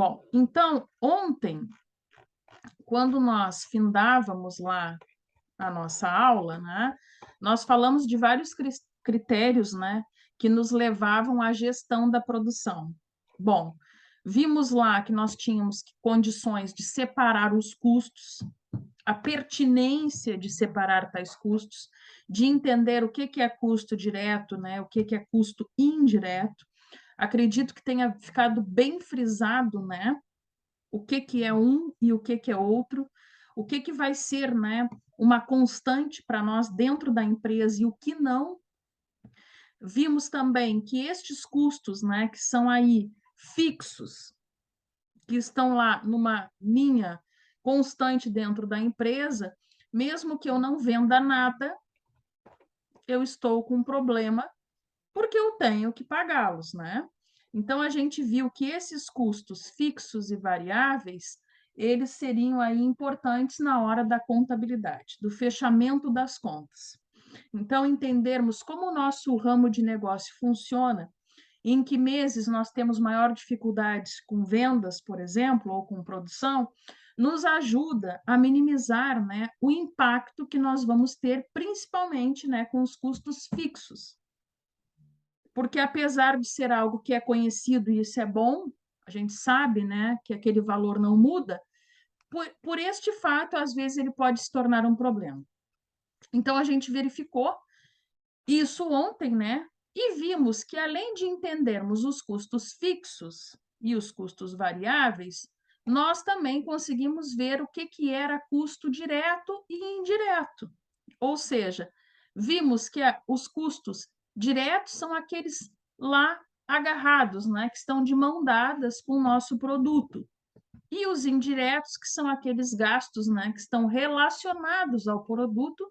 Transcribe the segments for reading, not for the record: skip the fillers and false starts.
Bom, então, ontem, quando nós findávamos lá a nossa aula, né, nós falamos de vários critérios, né, que nos levavam à gestão da produção. Bom, vimos lá que nós tínhamos condições de separar os custos, a pertinência de separar tais custos, de entender o que é custo direto, né, o que é custo indireto. Acredito que tenha ficado bem frisado, né, o que é um e o que é outro, o que vai ser, né, uma constante para nós dentro da empresa e o que não. Vimos também que estes custos, né, que são aí fixos, que estão lá numa linha constante dentro da empresa, mesmo que eu não venda nada, eu estou com um problema porque eu tenho que pagá-los, né? Então, a gente viu que esses custos fixos e variáveis, eles seriam aí importantes na hora da contabilidade, do fechamento das contas. Então, entendermos como o nosso ramo de negócio funciona, em que meses nós temos maior dificuldades com vendas, por exemplo, ou com produção, nos ajuda a minimizar, né, o impacto que nós vamos ter, principalmente, né, com os custos fixos. Porque apesar de ser algo que é conhecido e isso é bom, a gente sabe, né, que aquele valor não muda, por este fato, às vezes ele pode se tornar um problema. Então a gente verificou isso ontem, né, e vimos que além de entendermos os custos fixos e os custos variáveis, nós também conseguimos ver o que era custo direto e indireto. Ou seja, vimos que os custos diretos são aqueles lá agarrados, né, que estão de mão dadas com o nosso produto. E os indiretos, que são aqueles gastos, né, que estão relacionados ao produto,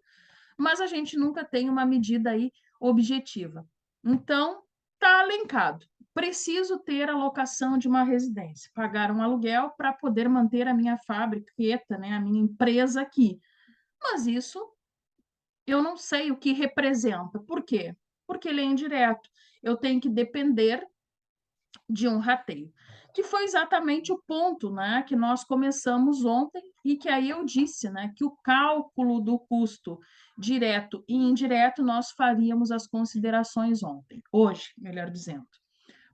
mas a gente nunca tem uma medida aí objetiva. Então, está alencado. Preciso ter a locação de uma residência, pagar um aluguel para poder manter a minha fábrica, né, a minha empresa aqui. Mas isso eu não sei o que representa. Por quê? Porque ele é indireto. Eu tenho que depender de um rateio, que foi exatamente o ponto, né, que nós começamos ontem e que aí eu disse, né, que o cálculo do custo direto e indireto nós faríamos as considerações ontem, hoje, melhor dizendo.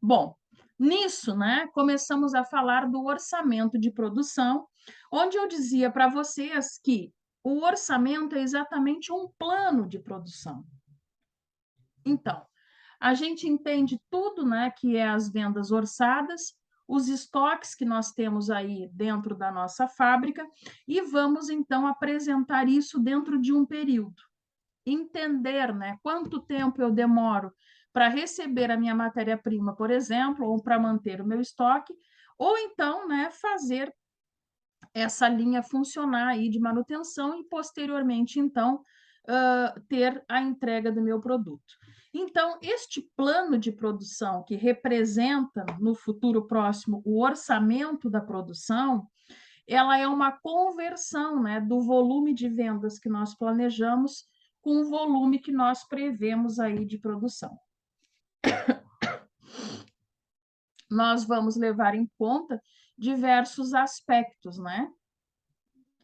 Bom, nisso, né, começamos a falar do orçamento de produção, onde eu dizia para vocês que o orçamento é exatamente um plano de produção. Então, a gente entende tudo, né, que é as vendas orçadas, os estoques que nós temos aí dentro da nossa fábrica e vamos então apresentar isso dentro de um período. Entender, né, quanto tempo eu demoro para receber a minha matéria-prima, por exemplo, ou para manter o meu estoque, ou então, né, fazer essa linha funcionar aí de manutenção e posteriormente, então, ter a entrega do meu produto. Então, este plano de produção que representa no futuro próximo o orçamento da produção, ela é uma conversão, né, do volume de vendas que nós planejamos com o volume que nós prevemos aí de produção. Nós vamos levar em conta diversos aspectos, né,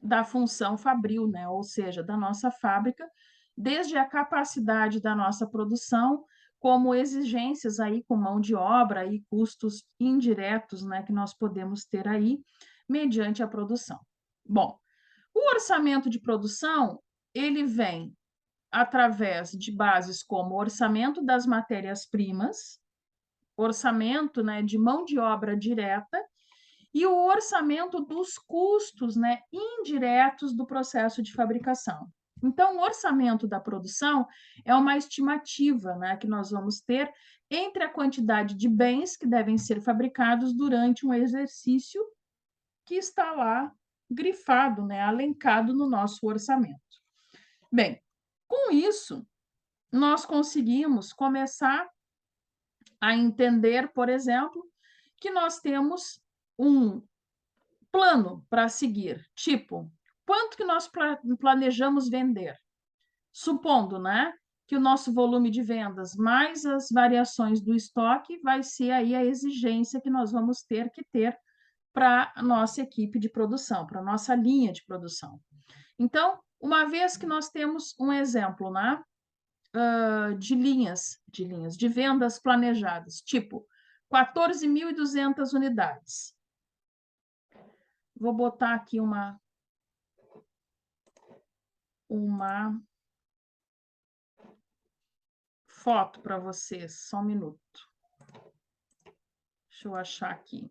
da função fabril, né, ou seja, da nossa fábrica, desde a capacidade da nossa produção, como exigências aí com mão de obra e custos indiretos, né, que nós podemos ter aí mediante a produção. Bom, o orçamento de produção, ele vem através de bases como orçamento das matérias-primas, orçamento, né, de mão de obra direta e o orçamento dos custos, né, indiretos do processo de fabricação. Então, o orçamento da produção é uma estimativa, né, que nós vamos ter entre a quantidade de bens que devem ser fabricados durante um exercício que está lá grifado, né, alencado no nosso orçamento. Bem, com isso, nós conseguimos começar a entender, por exemplo, que nós temos um plano para seguir, tipo, quanto que nós planejamos vender? Supondo, né, que o nosso volume de vendas mais as variações do estoque vai ser aí a exigência que nós vamos ter que ter para a nossa equipe de produção, para a nossa linha de produção. Então, uma vez que nós temos um exemplo, né, de linhas de vendas planejadas, tipo 14.200 unidades. Vou botar aqui uma foto para vocês, só um minuto. Deixa eu achar aqui.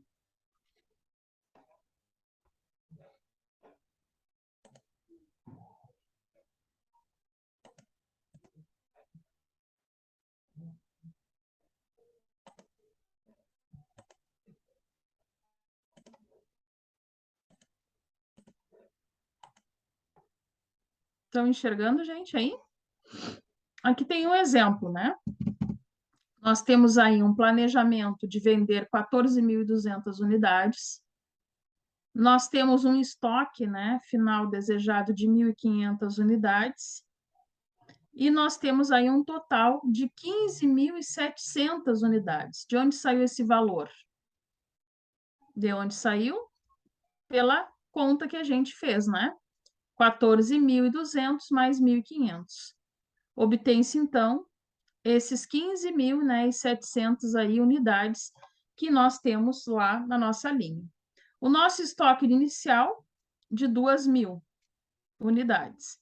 Estão enxergando, gente, aí? Aqui tem um exemplo, né? Nós temos aí um planejamento de vender 14.200 unidades. Nós temos um estoque, né, final desejado de 1.500 unidades. E nós temos aí um total de 15.700 unidades. De onde saiu esse valor? De onde saiu? Pela conta que a gente fez, né? 14.200 mais 1.500. Obtém-se, então, esses 15.000, né, e 700 aí unidades que nós temos lá na nossa linha. O nosso estoque inicial de 2.000 unidades.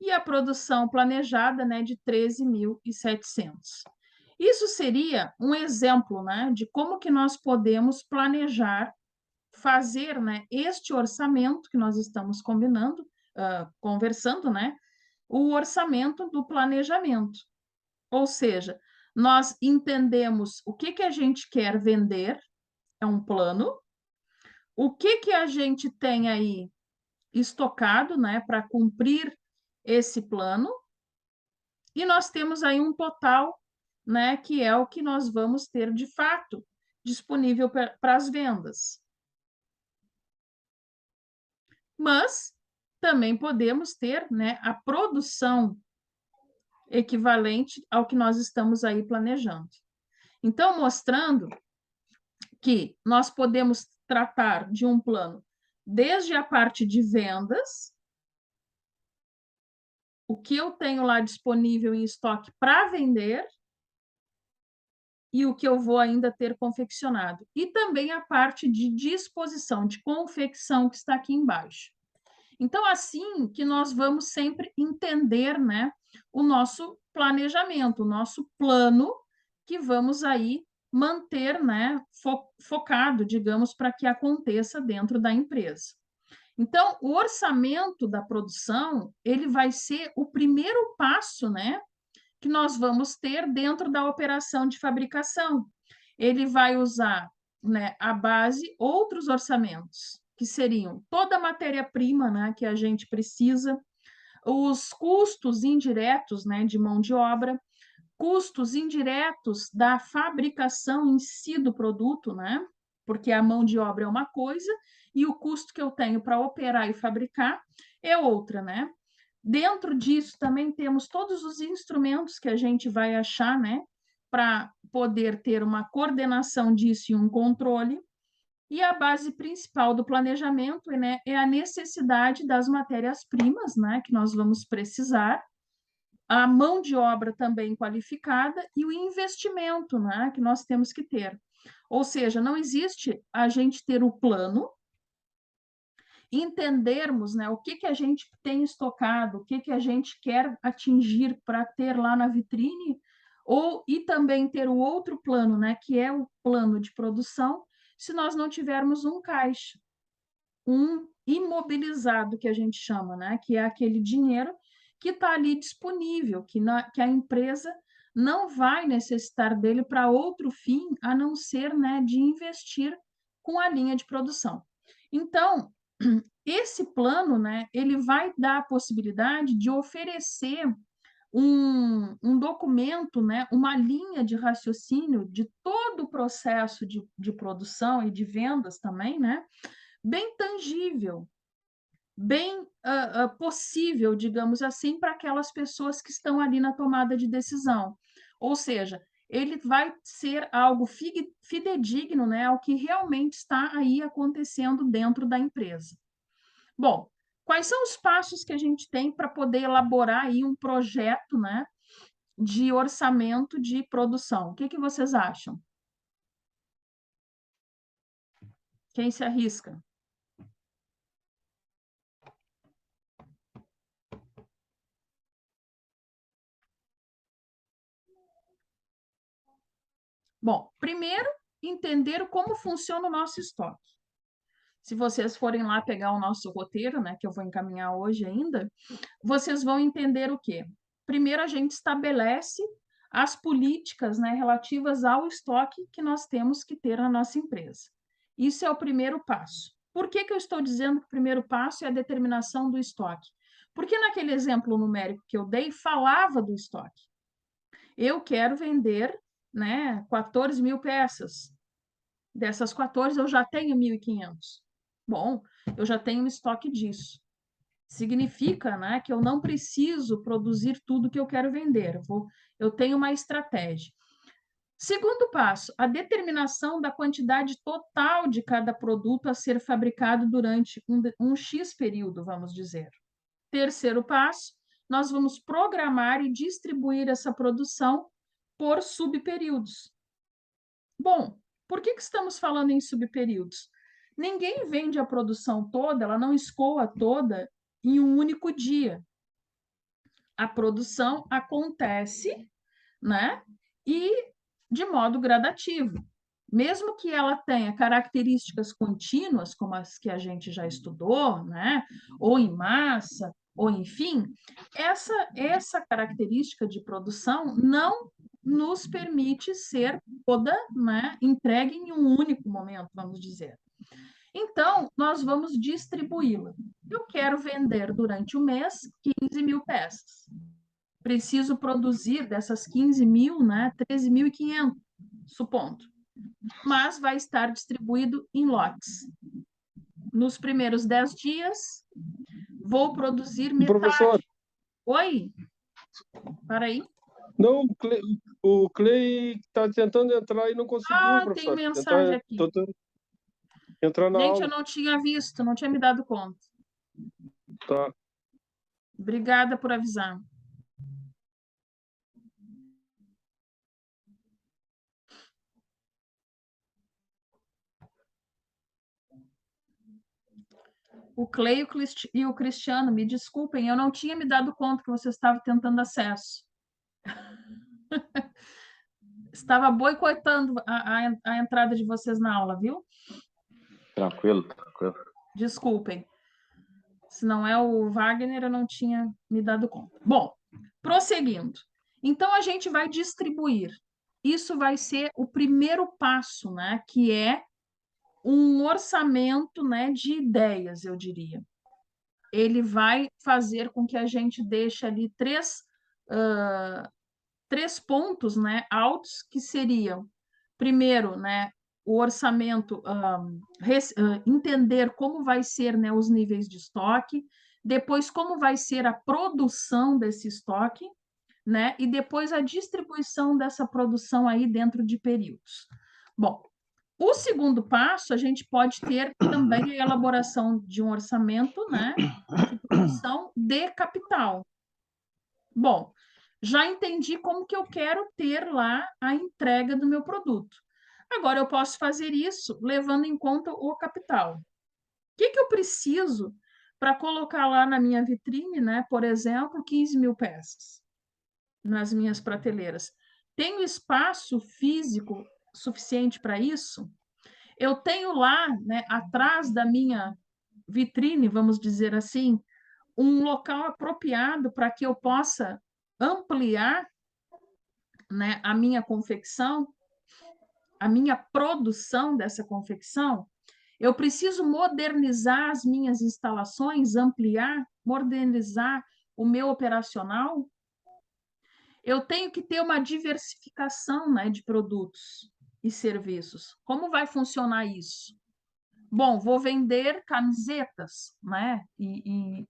E a produção planejada, né, de 13.700. Isso seria um exemplo, né, de como que nós podemos planejar, fazer, né, este orçamento que nós estamos conversando, né, o orçamento do planejamento. Ou seja, nós entendemos o que a gente quer vender, é um plano, o que a gente tem aí estocado, né, para cumprir esse plano, e nós temos aí um total, né, que é o que nós vamos ter de fato disponível para as vendas. Mas também podemos ter, né, a produção equivalente ao que nós estamos aí planejando. Então, mostrando que nós podemos tratar de um plano desde a parte de vendas, o que eu tenho lá disponível em estoque para vender e o que eu vou ainda ter confeccionado. E também a parte de disposição, de confecção que está aqui embaixo. Então, assim que nós vamos sempre entender, né, o nosso planejamento, o nosso plano que vamos aí manter, né, focado, digamos, para que aconteça dentro da empresa. Então, o orçamento da produção, ele vai ser o primeiro passo, né, que nós vamos ter dentro da operação de fabricação. Ele vai usar, né, a base outros orçamentos, que seriam toda a matéria-prima, né, que a gente precisa, os custos indiretos, né, de mão de obra, custos indiretos da fabricação em si do produto, né, porque a mão de obra é uma coisa e o custo que eu tenho para operar e fabricar é outra, né? Dentro disso, também temos todos os instrumentos que a gente vai achar, né, para poder ter uma coordenação disso e um controle. E a base principal do planejamento, né, é a necessidade das matérias-primas, né, que nós vamos precisar, a mão de obra também qualificada e o investimento, né, que nós temos que ter. Ou seja, não existe a gente ter o plano, entendermos, né, o que a gente tem estocado, o que a gente quer atingir para ter lá na vitrine, e também ter o outro plano, né, que é o plano de produção, se nós não tivermos um caixa, um imobilizado, que a gente chama, né, que é aquele dinheiro que está ali disponível, que a empresa não vai necessitar dele para outro fim, a não ser, né, de investir com a linha de produção. Então, esse plano, né, ele vai dar a possibilidade de oferecer um documento, né, uma linha de raciocínio de todo o processo de produção e de vendas também, né, bem tangível, bem possível, digamos assim, para aquelas pessoas que estão ali na tomada de decisão. Ou seja, ele vai ser algo fidedigno, né, ao que realmente está aí acontecendo dentro da empresa. Bom, quais são os passos que a gente tem para poder elaborar aí um projeto, né, de orçamento de produção? O que que vocês acham? Quem se arrisca? Bom, primeiro, entender como funciona o nosso estoque. Se vocês forem lá pegar o nosso roteiro, né, que eu vou encaminhar hoje ainda, vocês vão entender o quê? Primeiro, a gente estabelece as políticas, né, relativas ao estoque que nós temos que ter na nossa empresa. Isso é o primeiro passo. Por que que eu estou dizendo que o primeiro passo é a determinação do estoque? Porque naquele exemplo numérico que eu dei, falava do estoque. Eu quero vender, né, 14 mil peças. Dessas 14, eu já tenho 1.500. Bom, eu já tenho um estoque disso. Significa, né, que eu não preciso produzir tudo que eu quero vender. Eu tenho uma estratégia. Segundo passo, a determinação da quantidade total de cada produto a ser fabricado durante um X período, vamos dizer. Terceiro passo, nós vamos programar e distribuir essa produção por subperíodos. Bom, por que estamos falando em subperíodos? Ninguém vende a produção toda, ela não escoa toda em um único dia. A produção acontece, né? E de modo gradativo. Mesmo que ela tenha características contínuas, como as que a gente já estudou, né? Ou em massa, ou enfim, essa característica de produção não nos permite ser toda, né, entregue em um único momento, vamos dizer. Então, nós vamos distribuí-la. Eu quero vender durante o mês 15 mil peças. Preciso produzir dessas 15 mil, né, 13.500, supondo. Mas vai estar distribuído em lotes. Nos primeiros 10 dias, vou produzir metade. Professor. Oi? Para aí. Não, o Clay está tentando entrar e não conseguiu, Tem professor. mensagem aqui. Entrar na Gente, aula. eu não tinha visto, não tinha me dado conta. Tá. Obrigada por avisar. O Clay e o Cristiano, me desculpem, eu não tinha me dado conta que você estava tentando acesso. Estava boicotando a entrada de vocês na aula, viu? Tranquilo, tranquilo. Desculpem. Se não é o Wagner, eu não tinha me dado conta. Bom, prosseguindo. Então, a gente vai distribuir. Isso vai ser o primeiro passo, né? Que é um orçamento, né, de ideias, eu diria. Ele vai fazer com que a gente deixe ali três pontos, né, altos, que seriam, primeiro, né, o orçamento, entender como vai ser, né, os níveis de estoque, depois como vai ser a produção desse estoque, né, e depois a distribuição dessa produção aí dentro de períodos. Bom, o segundo passo, a gente pode ter também a elaboração de um orçamento, né, de produção de capital. Bom, já entendi como que eu quero ter lá a entrega do meu produto. Agora, eu posso fazer isso levando em conta o capital. O que que eu preciso para colocar lá na minha vitrine, né? Por exemplo, 15 mil peças nas minhas prateleiras. Tenho espaço físico suficiente para isso? Eu tenho lá, né, atrás da minha vitrine, vamos dizer assim, um local apropriado para que eu possa ampliar, né, a minha confecção, a minha produção dessa confecção. Eu preciso modernizar as minhas instalações, ampliar, modernizar o meu operacional. Eu tenho que ter uma diversificação, né, de produtos e serviços. Como vai funcionar isso? Bom, vou vender camisetas, né, e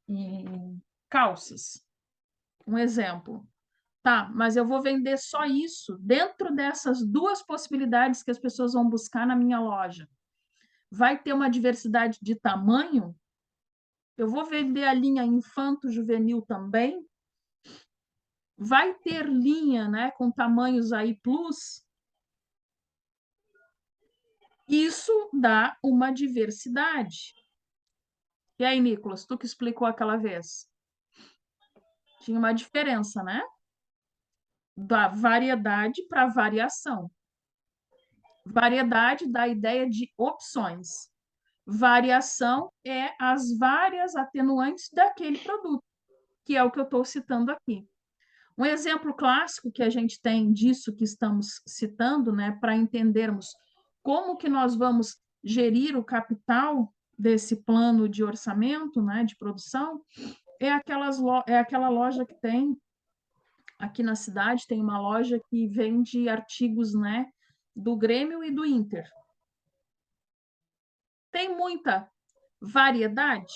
calças. Um exemplo. Tá, mas eu vou vender só isso dentro dessas duas possibilidades que as pessoas vão buscar na minha loja. Vai ter uma diversidade de tamanho? Eu vou vender a linha infanto-juvenil também? Vai ter linha, né, com tamanhos aí plus? Isso dá uma diversidade. E aí, Nicolas, tu que explicou aquela vez? Tinha uma diferença, né? Da variedade para variação. Variedade dá a ideia de opções. Variação é as várias atenuantes daquele produto, que é o que eu estou citando aqui. Um exemplo clássico que a gente tem disso que estamos citando, né, para entendermos como que nós vamos gerir o capital desse plano de orçamento, né, de produção, é aquela loja que tem aqui na cidade, tem uma loja que vende artigos, né, do Grêmio e do Inter. Tem muita variedade?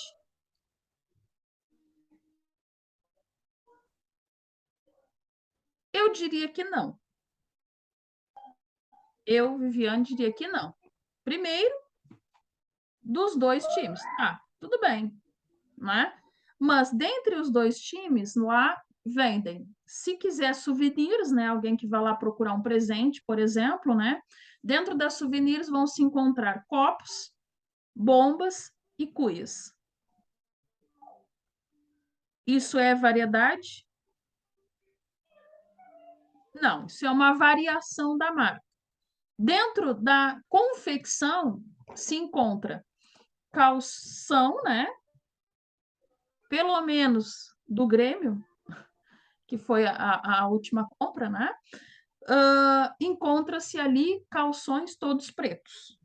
Eu diria que não. Eu, Viviane, diria que não. Primeiro, dos dois times. Ah, tudo bem, né? Mas dentre os dois times, lá vendem. Se quiser souvenirs, né? Alguém que vai lá procurar um presente, por exemplo, né? Dentro das souvenirs vão se encontrar copos, bombas e cuias. Isso é variedade? Não, isso é uma variação da marca. Dentro da confecção se encontra calção, né? Pelo menos do Grêmio, que foi a última compra, né? Encontra-se ali calções todos pretos.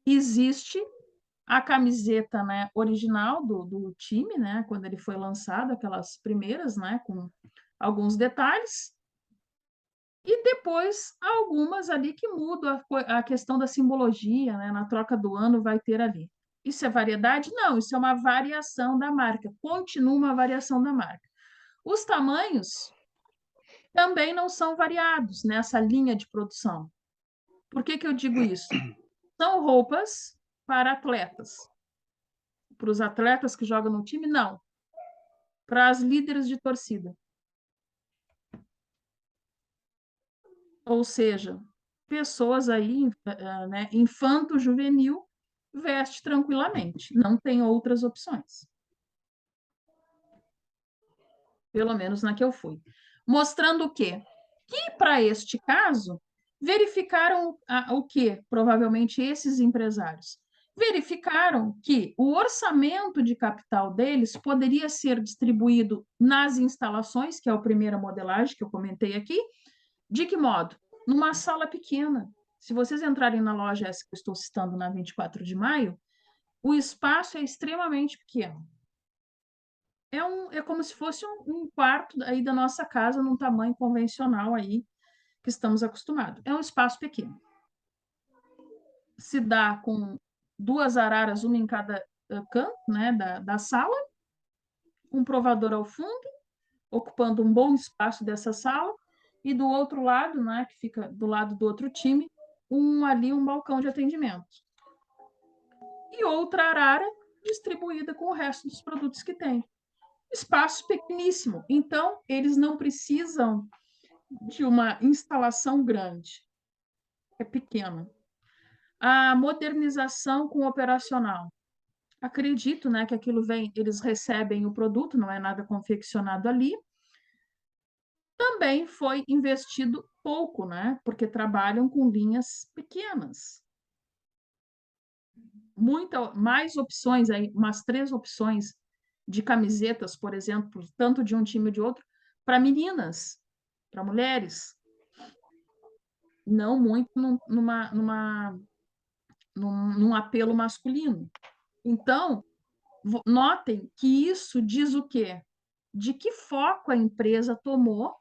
Existe a camiseta, né, original do time, né, quando ele foi lançado, aquelas primeiras, né, com alguns detalhes, e depois algumas ali que mudam a questão da simbologia, né, na troca do ano vai ter ali. Isso é variedade? Não, isso é uma variação da marca, continua uma variação da marca. Os tamanhos também não são variados nessa linha de produção. Por que eu digo isso? São roupas para atletas. Para os atletas que jogam no time, não. Para as líderes de torcida. Ou seja, pessoas aí, né, infanto-juvenil, veste tranquilamente. Não tem outras opções. Pelo menos na que eu fui. Mostrando o quê? Que, para este caso, verificaram o que, provavelmente, esses empresários? Verificaram que o orçamento de capital deles poderia ser distribuído nas instalações, que é a primeira modelagem que eu comentei aqui. De que modo? Numa sala pequena. Se vocês entrarem na loja essa que eu estou citando na 24 de maio, o espaço é extremamente pequeno. É como se fosse um quarto aí da nossa casa, num tamanho convencional aí, que estamos acostumados. É um espaço pequeno. Se dá com 2 araras, uma em cada canto, né, da sala, um provador ao fundo, ocupando um bom espaço dessa sala, e do outro lado, né, que fica do lado do outro time, um balcão de atendimento. E outra arara distribuída com o resto dos produtos que tem. Espaço pequeníssimo. Então, eles não precisam de uma instalação grande. É pequena. A modernização com o operacional. Acredito, né, que aquilo vem, eles recebem o produto, não é nada confeccionado ali. Também foi investido pouco, né, porque trabalham com linhas pequenas. Mais opções aí, umas 3 opções de camisetas, por exemplo, tanto de um time ou de outro, para meninas, para mulheres. Não muito num apelo masculino. Então, notem que isso diz o quê? De que foco a empresa tomou,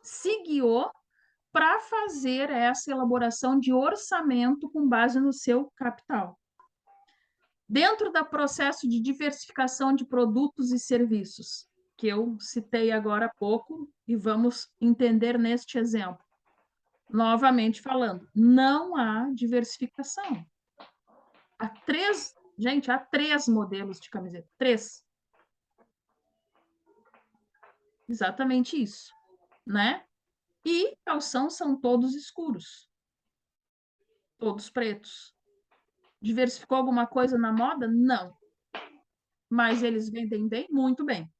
se guiou para fazer essa elaboração de orçamento com base no seu capital. Dentro do processo de diversificação de produtos e serviços, que eu citei agora há pouco e vamos entender neste exemplo. Novamente falando, não há diversificação. Gente, há 3 modelos de camiseta. 3. Exatamente isso, né? E calção são todos escuros. Todos pretos. Diversificou alguma coisa na moda? Não. Mas eles vendem bem? Muito bem.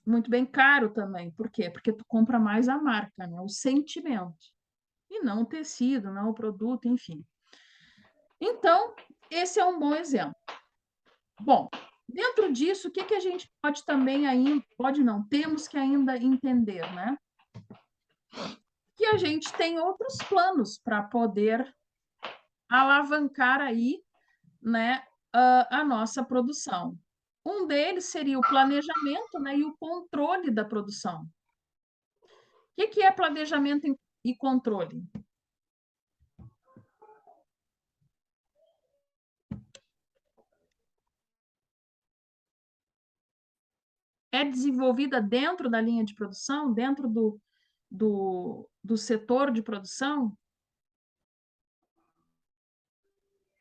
Muito bem caro também. Por quê? Porque tu compra mais a marca, né? O sentimento. E não o tecido, não o produto, enfim. Então, esse é um bom exemplo. Bom, dentro disso, o que a gente pode também ainda, pode não, temos que ainda entender, né? Que a gente tem outros planos para poder alavancar aí, né, a nossa produção. Um deles seria o planejamento, né, e o controle da produção. O que é planejamento e controle? É desenvolvida dentro da linha de produção, dentro do setor de produção?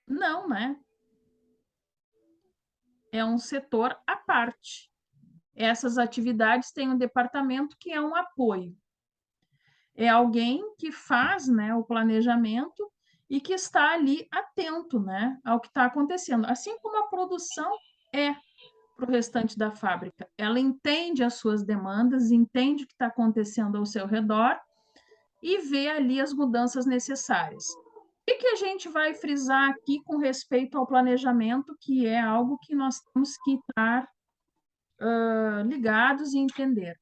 Não, né? É um setor à parte. Essas atividades têm um departamento que é um apoio. É alguém que faz, né, o planejamento e que está ali atento, né, ao que está acontecendo. Assim como a produção é para o restante da fábrica. Ela entende as suas demandas, entende o que está acontecendo ao seu redor e vê ali as mudanças necessárias. O que a gente vai frisar aqui com respeito ao planejamento, que é algo que nós temos que estar ligados e entender?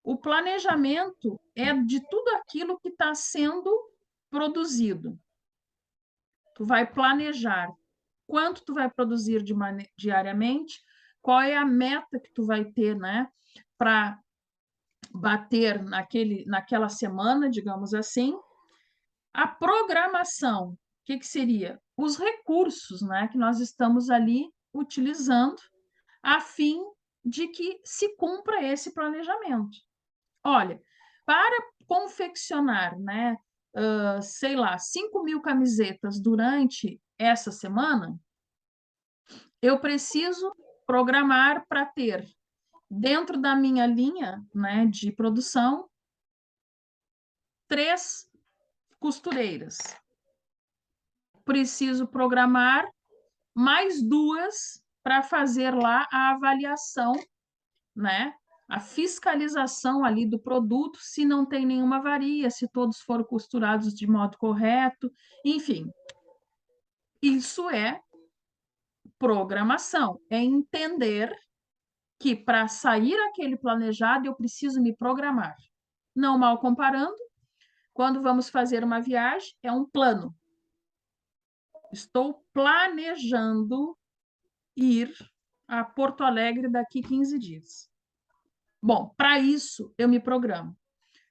O planejamento é de tudo aquilo que está sendo produzido. Tu vai planejar quanto tu vai produzir diariamente, qual é a meta que tu vai ter, né, para bater naquela semana, digamos assim. A programação, o que seria? Os recursos, né, que nós estamos ali utilizando a fim de que se cumpra esse planejamento. Olha, para confeccionar, né, sei lá, 5.000 camisetas durante essa semana, eu preciso programar para ter, dentro da minha linha, né, de produção, 3 costureiras. Preciso programar mais 2 para fazer lá a avaliação, né? A fiscalização ali do produto, se não tem nenhuma avaria, se todos foram costurados de modo correto, enfim. Isso é programação, é entender que para sair aquele planejado eu preciso me programar. Não mal comparando, quando vamos fazer uma viagem, é um plano. Estou planejando ir a Porto Alegre daqui 15 dias. Bom, para isso eu me programo.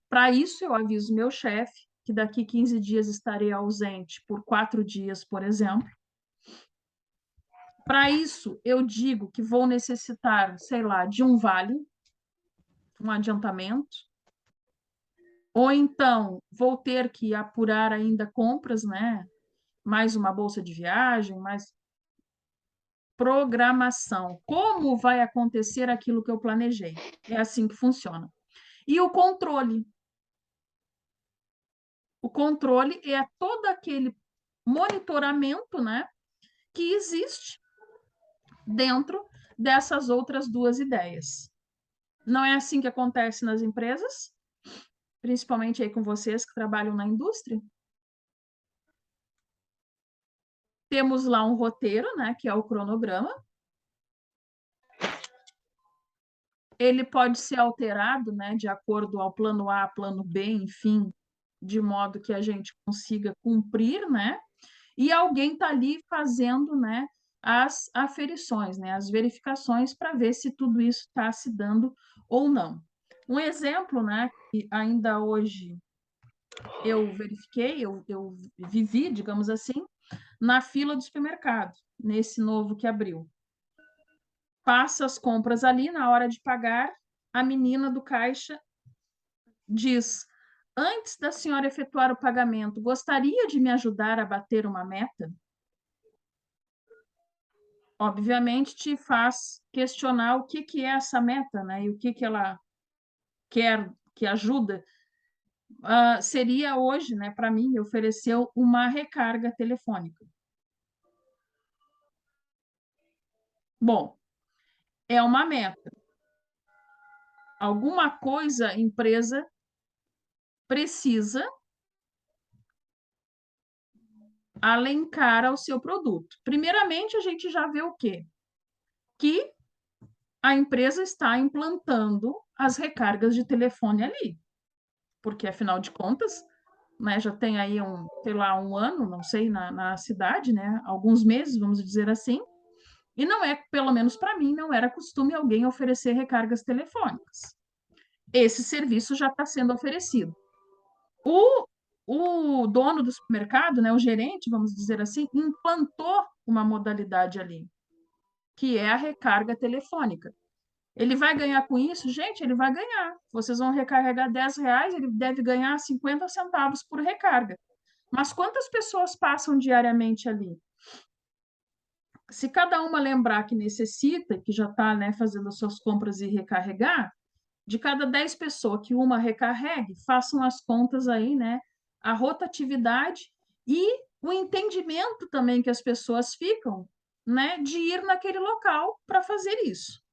Para isso eu aviso meu chefe que daqui 15 dias estarei ausente por 4 dias, por exemplo. Para isso eu digo que vou necessitar, sei lá, de um vale, um adiantamento, ou então vou ter que apurar ainda compras, né? Mais uma bolsa de viagem, mais programação. Como vai acontecer aquilo que eu planejei? É assim que funciona. E o controle. O controle é todo aquele monitoramento, né, que existe dentro dessas outras 2 ideias. Não é assim que acontece nas empresas? Principalmente aí com vocês que trabalham na indústria? Temos lá um roteiro, né, que é o cronograma. Ele pode ser alterado, né, de acordo ao plano A, plano B, enfim, de modo que a gente consiga cumprir, né? E alguém está ali fazendo, né, as aferições, né, as verificações para ver se tudo isso está se dando ou não. Um exemplo, né, que ainda hoje eu verifiquei, eu vivi, digamos assim, na fila do supermercado, nesse novo que abriu. passa as compras ali, na hora de pagar, a menina do caixa diz: antes da senhora efetuar o pagamento, gostaria de me ajudar a bater uma meta? Obviamente, te faz questionar o que é essa meta, né? E o que ela quer que ajuda. Seria hoje, né, para mim, ofereceu uma recarga telefônica. Bom, é uma meta. Alguma coisa a empresa precisa alencar ao seu produto. Primeiramente, a gente já vê o quê? Que a empresa está implantando as recargas de telefone ali, porque afinal de contas, né, já tem aí sei lá, um ano, não sei, na cidade, né, alguns meses, vamos dizer assim, e não é, pelo menos para mim, não era costume alguém oferecer recargas telefônicas. Esse serviço já está sendo oferecido. O dono do supermercado, né, o gerente, vamos dizer assim, implantou uma modalidade ali, que é a recarga telefônica. Ele vai ganhar com isso? Gente, ele vai ganhar. Vocês vão recarregar R$ 10, ele deve ganhar 50 centavos por recarga. Mas quantas pessoas passam diariamente ali? Se cada uma lembrar que necessita, que já está, né, fazendo as suas compras e recarregar, de cada 10 pessoas que uma recarregue, façam as contas aí, né? A rotatividade e o entendimento também que as pessoas ficam, né, de ir naquele local para fazer isso.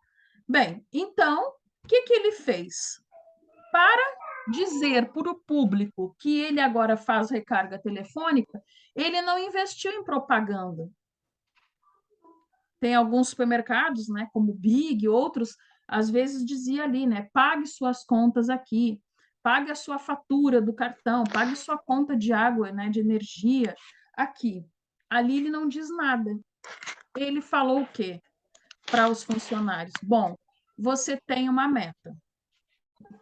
Bem, então, o que ele fez? Para dizer para o público que ele agora faz recarga telefônica, ele não investiu em propaganda. Tem alguns supermercados, né, como o Big, outros, às vezes dizia ali, né, pague suas contas aqui, pague a sua fatura do cartão, pague sua conta de água, né, de energia aqui. Ali ele não diz nada. Ele falou o quê para os funcionários? Bom, você tem uma meta.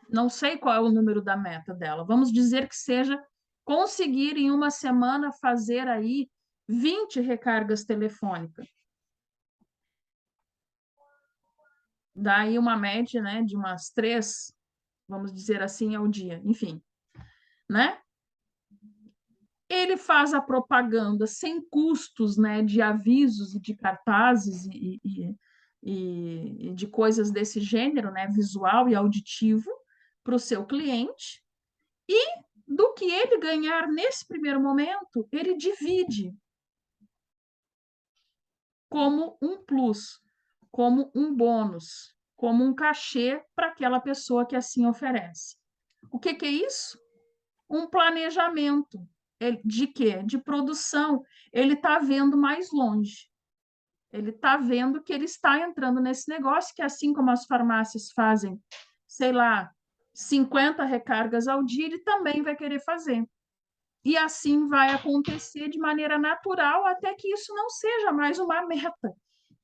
Não sei qual é o número da meta dela. Vamos dizer que seja conseguir em uma semana fazer aí 20 recargas telefônicas. Daí uma média, né, de umas 3, vamos dizer assim, ao dia. Enfim, né? Ele faz a propaganda sem custos, né, de avisos e de cartazes e de coisas desse gênero, né, visual e auditivo, para o seu cliente. E do que ele ganhar nesse primeiro momento, ele divide como um plus, como um bônus, como um cachê para aquela pessoa que assim oferece. O que é isso? Um planejamento. De quê? De produção. Ele está vendo mais longe. Ele está vendo que ele está entrando nesse negócio, que assim como as farmácias fazem, sei lá, 50 recargas ao dia, ele também vai querer fazer. E assim vai acontecer de maneira natural, até que isso não seja mais uma meta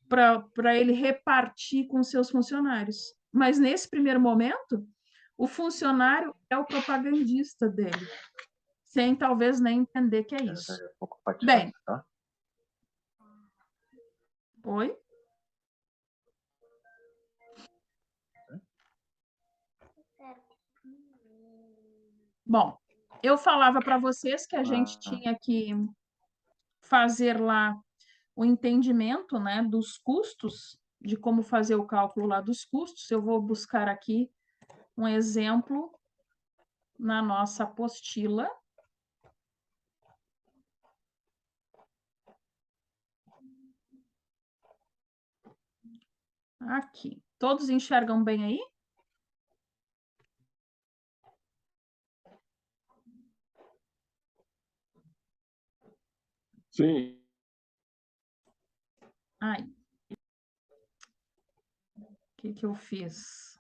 para ele repartir com seus funcionários. Mas nesse primeiro momento, o funcionário é o propagandista dele, sem talvez nem entender que é isso. É um pouco patife, Bem, tá? oi? Bom, eu falava para vocês que a gente tinha que fazer lá o entendimento, né, dos custos, de como fazer o cálculo lá dos custos. Eu vou buscar aqui um exemplo na nossa apostila. Aqui. Todos enxergam bem aí? Sim. Aí. O que eu fiz?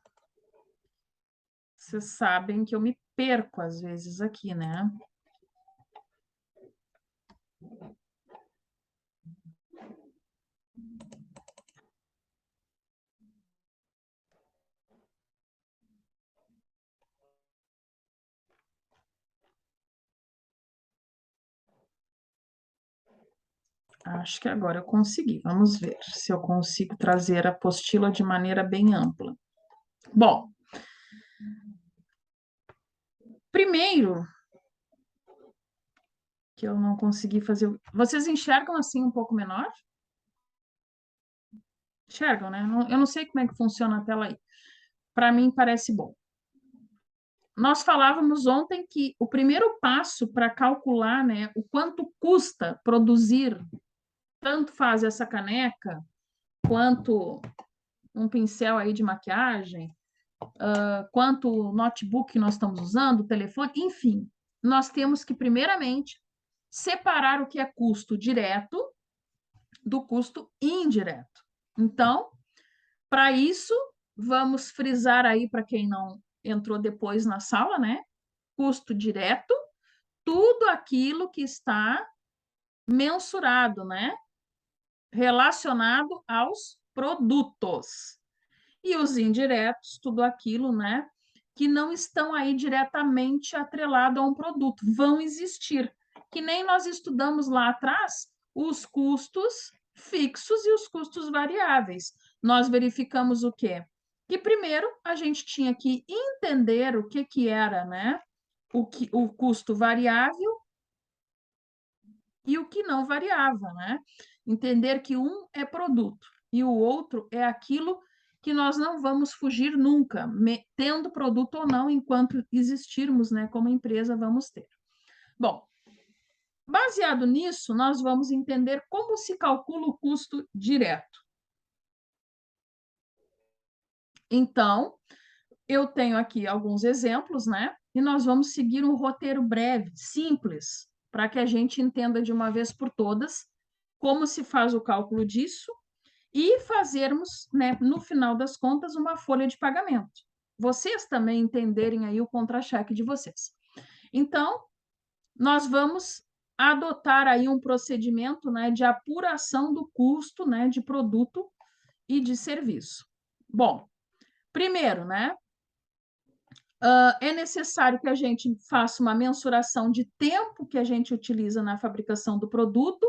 Vocês sabem que eu me perco às vezes aqui, né? Acho que agora eu consegui. Vamos ver se eu consigo trazer a apostila de maneira bem ampla. Bom, primeiro que eu não consegui fazer. Vocês enxergam assim um pouco menor? Enxergam, né? Eu não sei como é que funciona a tela aí. Para mim parece bom. Nós falávamos ontem que o primeiro passo para calcular, né, o quanto custa produzir, tanto faz essa caneca, quanto um pincel aí de maquiagem, quanto o notebook que nós estamos usando, o telefone, enfim, nós temos que, primeiramente, separar o que é custo direto do custo indireto. Então, para isso, vamos frisar aí para quem não entrou depois na sala, né? Custo direto, tudo aquilo que está mensurado, né? Relacionado aos produtos. E os indiretos, tudo aquilo, né? Que não estão aí diretamente atrelado a um produto, vão existir. Que nem nós estudamos lá atrás os custos fixos e os custos variáveis. Nós verificamos o quê? Que primeiro a gente tinha que entender o que era, né? O custo variável e o que não variava, né? Entender que um é produto e o outro é aquilo que nós não vamos fugir nunca, tendo produto ou não, enquanto existirmos, né, como empresa, vamos ter. Bom, baseado nisso, nós vamos entender como se calcula o custo direto. Então, eu tenho aqui alguns exemplos, né? E nós vamos seguir um roteiro breve, simples, para que a gente entenda de uma vez por todas como se faz o cálculo disso e fazermos, né, no final das contas, uma folha de pagamento. Vocês também entenderem aí o contra-cheque de vocês. Então, nós vamos adotar aí um procedimento, né, de apuração do custo, né, de produto e de serviço. Bom, primeiro, né, é necessário que a gente faça uma mensuração de tempo que a gente utiliza na fabricação do produto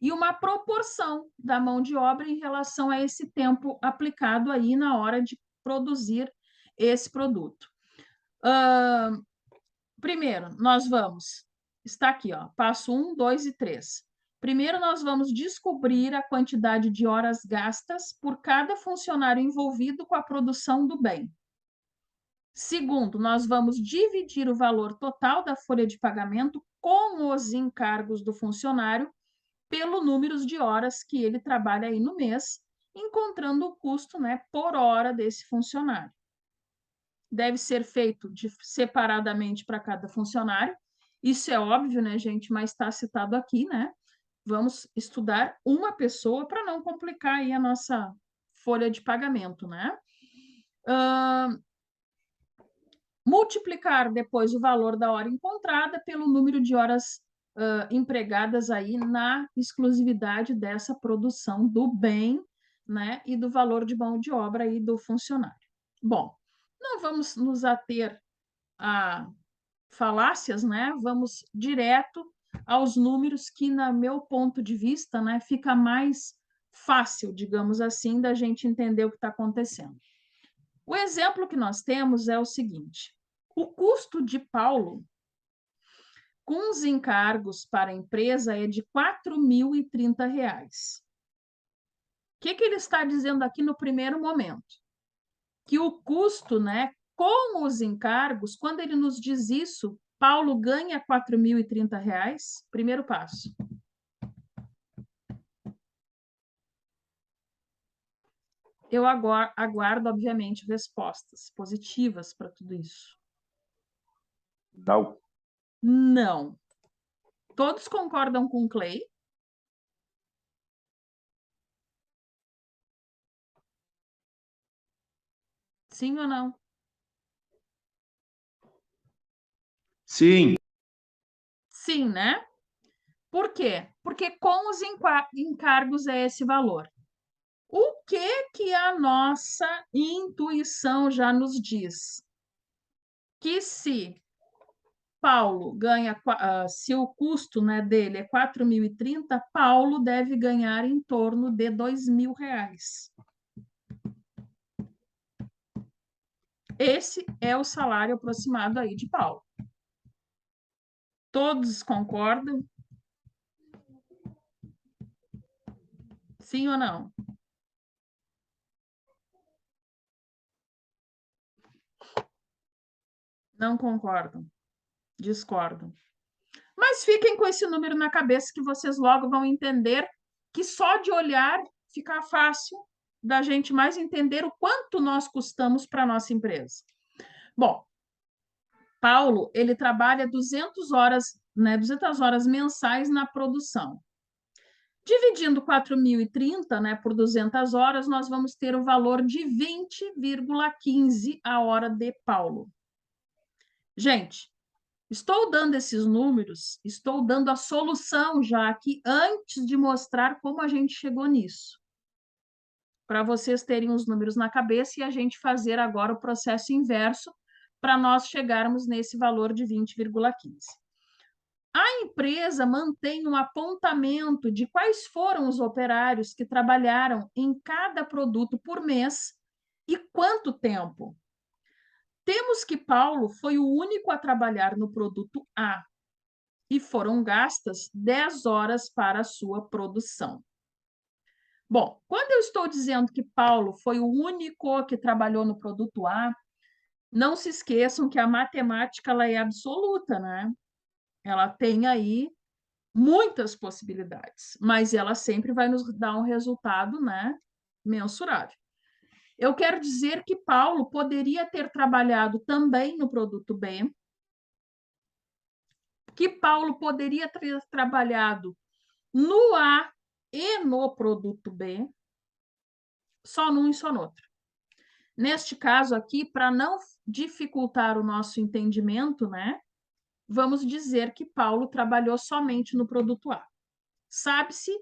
e uma proporção da mão de obra em relação a esse tempo aplicado aí na hora de produzir esse produto. Primeiro, nós vamos, está aqui, ó, passo 1, 2 e 3. Primeiro, nós vamos descobrir a quantidade de horas gastas por cada funcionário envolvido com a produção do bem. Segundo, nós vamos dividir o valor total da folha de pagamento com os encargos do funcionário pelo número de horas que ele trabalha aí no mês, encontrando o custo, né, por hora desse funcionário. Deve ser feito separadamente para cada funcionário. Isso é óbvio, né, gente, mas está citado aqui, né? Vamos estudar uma pessoa para não complicar aí a nossa folha de pagamento, né? Multiplicar depois o valor da hora encontrada pelo número de horas empregadas aí na exclusividade dessa produção do bem, né, e do valor de mão de obra aí do funcionário. Bom, não vamos nos ater a falácias, né? Vamos direto aos números que, no meu ponto de vista, né, fica mais fácil, digamos assim, da gente entender o que está acontecendo. O exemplo que nós temos é o seguinte: o custo de Paulo com os encargos para a empresa é de R$ 4.030. O que ele está dizendo aqui no primeiro momento? Que o custo, né, com os encargos, quando ele nos diz isso, Paulo ganha R$ 4.030? Primeiro passo. Eu aguardo, obviamente, respostas positivas para tudo isso. Não. Não. Todos concordam com o Clay? Sim ou não? Sim. Sim, né? Por quê? Porque com os encargos é esse valor. O que a nossa intuição já nos diz? Que se Paulo ganha, se o custo, né, dele é 4.030, Paulo deve ganhar em torno de R$ 2.000. Esse é o salário aproximado aí de Paulo. Todos concordam? Sim ou não? Não concordam? Discordam? Mas fiquem com esse número na cabeça que vocês logo vão entender que só de olhar fica fácil da gente mais entender o quanto nós custamos para a nossa empresa. Bom, Paulo, ele trabalha 200 horas, né, 200 horas mensais na produção. Dividindo 4.030, né, por 200 horas, nós vamos ter o valor de 20,15 a hora de Paulo. Gente, estou dando esses números, estou dando a solução já aqui antes de mostrar como a gente chegou nisso. Para vocês terem os números na cabeça e a gente fazer agora o processo inverso para nós chegarmos nesse valor de 20,15. A empresa mantém um apontamento de quais foram os operários que trabalharam em cada produto por mês e quanto tempo. Temos que Paulo foi o único a trabalhar no produto A e foram gastas 10 horas para a sua produção. Bom, quando eu estou dizendo que Paulo foi o único que trabalhou no produto A, não se esqueçam que a matemática ela é absoluta, né? Ela tem aí muitas possibilidades, mas ela sempre vai nos dar um resultado, né, mensurável. Eu quero dizer que Paulo poderia ter trabalhado também no produto B, que Paulo poderia ter trabalhado no A e no produto B, só num e só no outro. Neste caso aqui, para não dificultar o nosso entendimento, né, vamos dizer que Paulo trabalhou somente no produto A. Sabe-se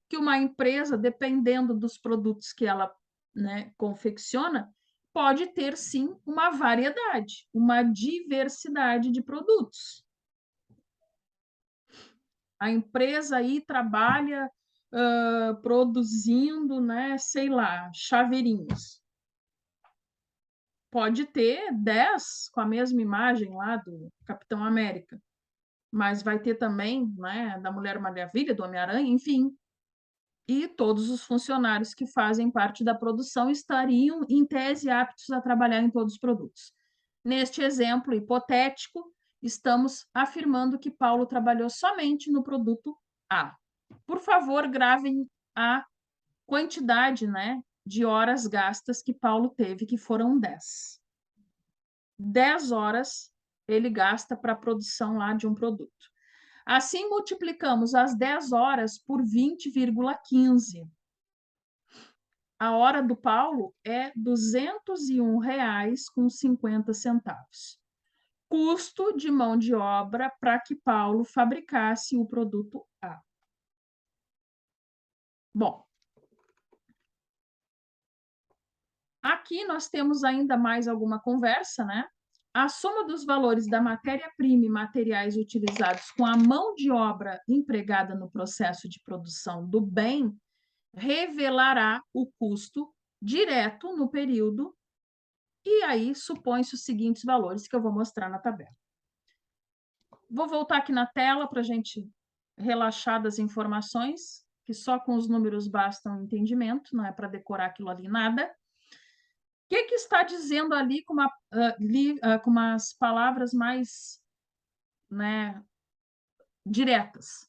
que uma empresa, dependendo dos produtos que ela, né, confecciona, pode ter sim uma variedade, uma diversidade de produtos. A empresa aí trabalha produzindo, né, sei lá, chaveirinhos. Pode ter 10 com a mesma imagem lá do Capitão América, mas vai ter também, né, da Mulher Maravilha, do Homem-Aranha, enfim. E todos os funcionários que fazem parte da produção estariam, em tese, aptos a trabalhar em todos os produtos. Neste exemplo hipotético, estamos afirmando que Paulo trabalhou somente no produto A. Por favor, gravem a quantidade, né, de horas gastas que Paulo teve, que foram 10. 10 horas ele gasta para a produção lá de um produto. Assim, multiplicamos as 10 horas por 20,15. A hora do Paulo é R$ 201,50. Custo de mão de obra para que Paulo fabricasse o produto A. Bom, aqui nós temos ainda mais alguma conversa, né? A soma dos valores da matéria-prima e materiais utilizados com a mão de obra empregada no processo de produção do bem revelará o custo direto no período, e aí supõe-se os seguintes valores que eu vou mostrar na tabela. Vou voltar aqui na tela para a gente relaxar das informações, que só com os números bastam o entendimento, não é para decorar aquilo ali nada. O que está dizendo ali com umas palavras mais, né, diretas?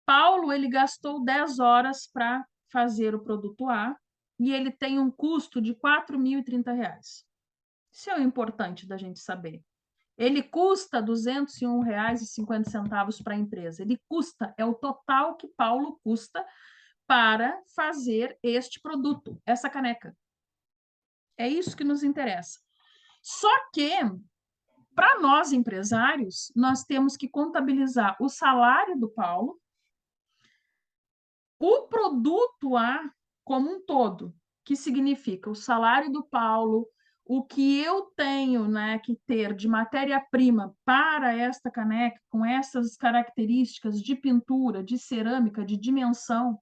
Paulo, ele gastou 10 horas para fazer o produto A e ele tem um custo de R$ 4.030. Isso é o importante da gente saber. Ele custa R$ 201,50 para a empresa. Ele custa, é o total que Paulo custa para fazer este produto, essa caneca. É isso que nos interessa. Só que, para nós empresários, nós temos que contabilizar o salário do Paulo, o produto A como um todo, que significa o salário do Paulo, o que eu tenho, né, que ter de matéria-prima para esta caneca, com essas características de pintura, de cerâmica, de dimensão,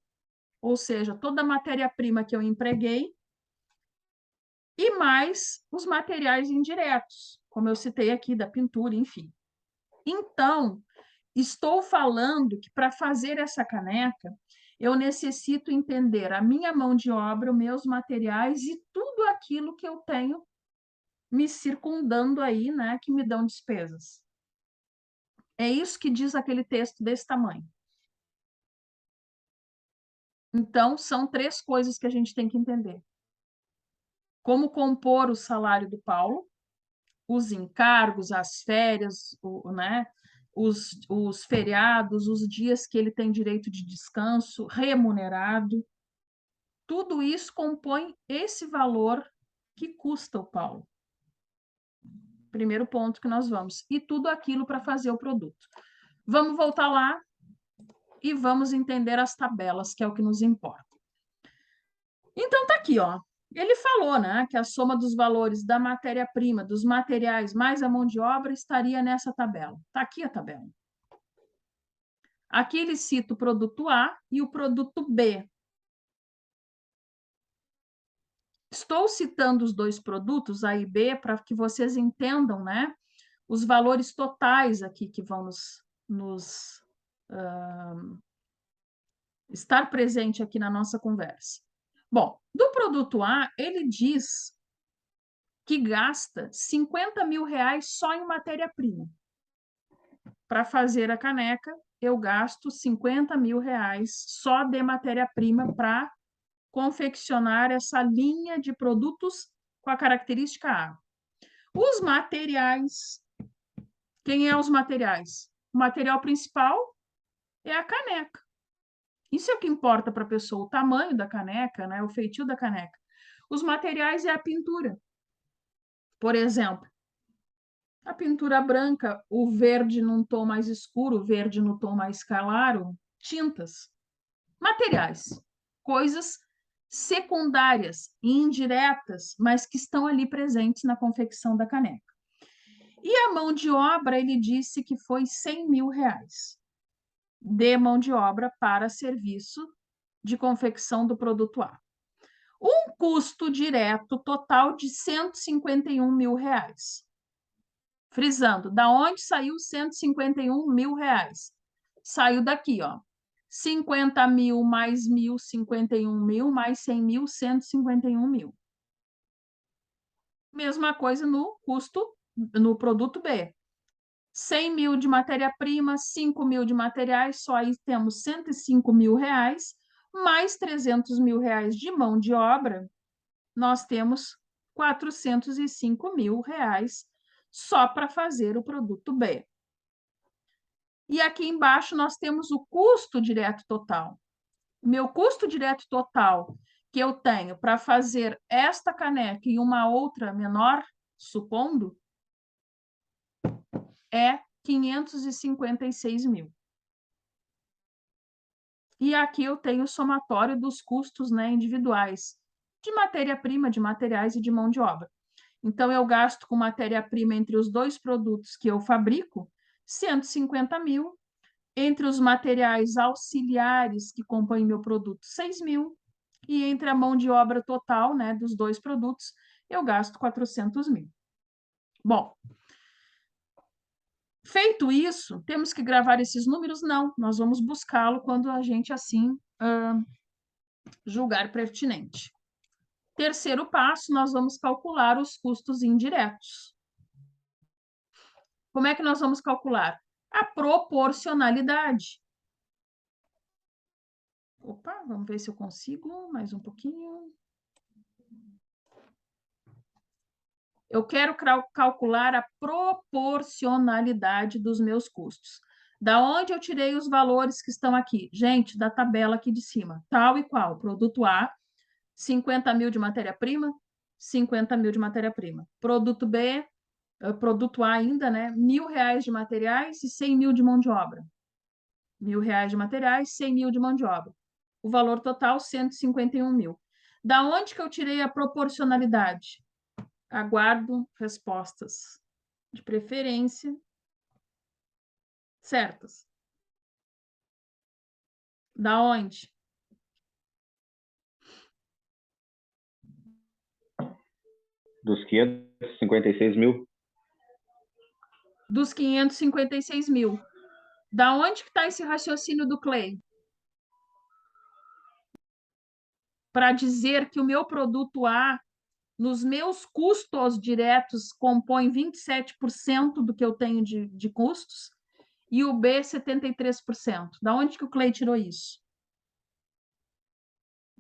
ou seja, toda a matéria-prima que eu empreguei, e mais os materiais indiretos, como eu citei aqui, da pintura, enfim. Então, estou falando que para fazer essa caneca, eu necessito entender a minha mão de obra, os meus materiais e tudo aquilo que eu tenho me circundando aí, né, que me dão despesas. É isso que diz aquele texto desse tamanho. Então, são 3 coisas que a gente tem que entender. Como compor o salário do Paulo, os encargos, as férias, né, os feriados, os dias que ele tem direito de descanso remunerado. Tudo isso compõe esse valor que custa o Paulo. Primeiro ponto que nós vamos. E tudo aquilo para fazer o produto. Vamos voltar lá e vamos entender as tabelas, que é o que nos importa. Então, tá aqui, ó. Ele falou, né, que a soma dos valores da matéria-prima, dos materiais, mais a mão de obra, estaria nessa tabela. Tá aqui a tabela. Aqui ele cita o produto A e o produto B. Estou citando os 2 produtos, A e B, para que vocês entendam, né, os valores totais aqui que vão estar presente aqui na nossa conversa. Bom, do produto A, ele diz que gasta 50 mil reais só em matéria-prima. Para fazer a caneca, eu gasto 50 mil reais só de matéria-prima para confeccionar essa linha de produtos com a característica A. Os materiais, quem é os materiais? O material principal é a caneca. Isso é o que importa para a pessoa, o tamanho da caneca, né? O feitio da caneca. Os materiais é a pintura. Por exemplo, a pintura branca, o verde num tom mais escuro, o verde no tom mais claro, tintas. Materiais, coisas secundárias e indiretas, mas que estão ali presentes na confecção da caneca. E a mão de obra, ele disse que foi 100 mil reais de mão de obra para serviço de confecção do produto A. Um custo direto total de 151 mil reais. Frisando, da onde saiu 151 mil reais? Saiu daqui, ó. 50 mil mais 1.000, 51 mil, mais 100 mil, 151 mil. Mesma coisa no custo, no produto B. 100 mil de matéria-prima, 5 mil de materiais, só aí temos 105 mil reais, mais 300 mil reais de mão de obra, nós temos 405 mil reais só para fazer o produto B. E aqui embaixo nós temos o custo direto total. O meu custo direto total que eu tenho para fazer esta caneca e uma outra menor, supondo, é 556 mil. E aqui eu tenho o somatório dos custos, né, individuais, de matéria-prima, de materiais e de mão de obra. Então, eu gasto com matéria-prima entre os 2 produtos que eu fabrico, 150 mil, entre os materiais auxiliares que compõem meu produto, 6 mil, e entre a mão de obra total, né, dos 2 produtos, eu gasto 400 mil. Bom, feito isso, temos que gravar esses números? Não, nós vamos buscá-lo quando a gente assim julgar pertinente. Terceiro passo, nós vamos calcular os custos indiretos. Como é que nós vamos calcular? A proporcionalidade. Opa, vamos ver se eu consigo mais um pouquinho. Eu quero calcular a proporcionalidade dos meus custos. Da onde eu tirei os valores que estão aqui? Gente, da tabela aqui de cima. Tal e qual. Produto A, 50 mil de matéria-prima, 50 mil de matéria-prima. Produto B, produto A ainda, né? 1.000 reais de materiais e 100 mil de mão de obra. 1.000 reais de materiais, 100 mil de mão de obra. O valor total, 151 mil. Da onde que eu tirei a proporcionalidade? Aguardo respostas, de preferência certas. Da onde? Dos 556 mil. Dos 556 mil. Da onde que está esse raciocínio do Clay? Para dizer que o meu produto A, nos meus custos diretos, compõe 27% do que eu tenho de custos, e o B, 73%. Da onde que o Clay tirou isso?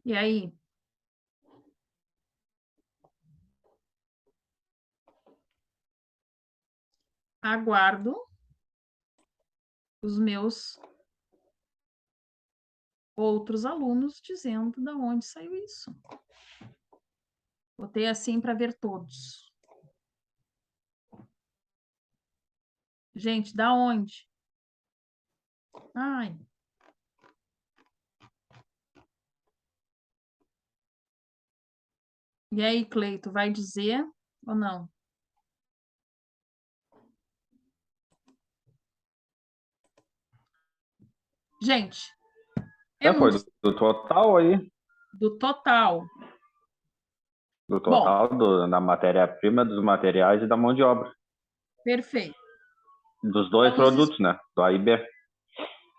E aí? Aguardo os meus outros alunos dizendo de onde saiu isso. Botei assim para ver todos. Gente, da onde? Ai. E aí, Cleito, vai dizer ou não? Gente, Foi muito do total aí. do total. Do Bom, total da matéria-prima, dos materiais e da mão de obra. perfeito. Dos dois Vamos produtos, né? Do A e B.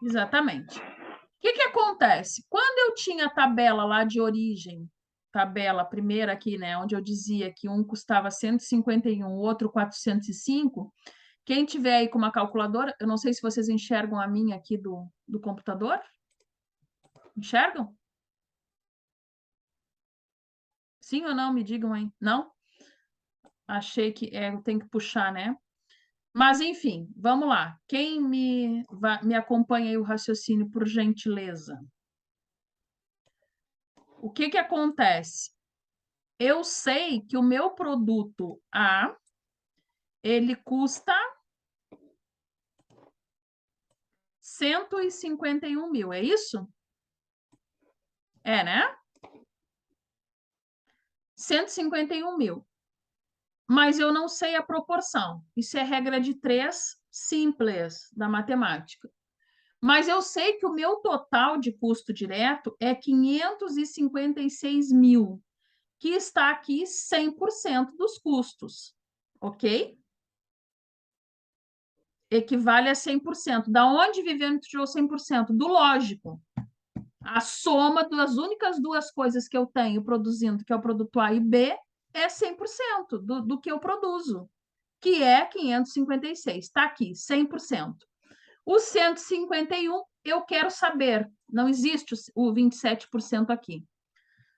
Exatamente. O que acontece? Quando eu tinha a tabela lá de origem, tabela primeira aqui, né, onde eu dizia que um custava 151, o outro 405, quem tiver aí com uma calculadora, eu não sei se vocês enxergam a minha aqui do computador. Enxergam? Sim ou não? Me digam aí. Não? Achei que eu tenho que puxar, né? Mas, enfim, vamos lá. Quem me acompanha aí o raciocínio, por gentileza? O que acontece? Eu sei que o meu produto A, ele custa 151 mil, é isso? É, né? 151 mil. Mas eu não sei a proporção. Isso é regra de 3 simples da matemática. Mas eu sei que o meu total de custo direto é 556 mil, que está aqui 100% dos custos, ok? Equivale a 100%. Da onde Viviane tirou 100%? Do lógico. A soma das únicas duas coisas que eu tenho produzindo, que é o produto A e B, é 100% do que eu produzo, que é 556. Está aqui, 100%. O 151, eu quero saber. Não existe o 27% aqui.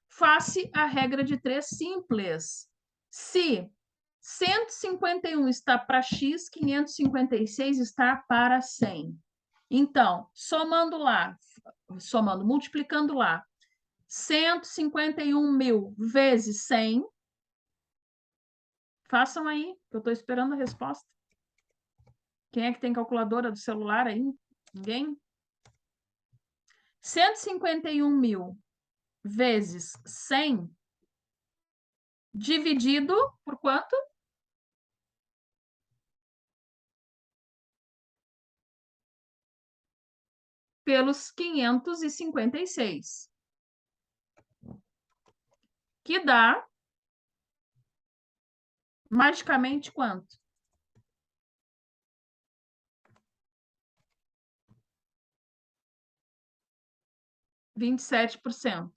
Faça a regra de 3 simples. Se 151 está para X, 556 está para 100. Então, multiplicando lá, 151 mil vezes 100. Façam aí, que eu estou esperando a resposta. Quem é que tem calculadora do celular aí? Ninguém? 151 mil vezes 100 dividido por quanto? Pelos 556. Que dá magicamente quanto? 27%.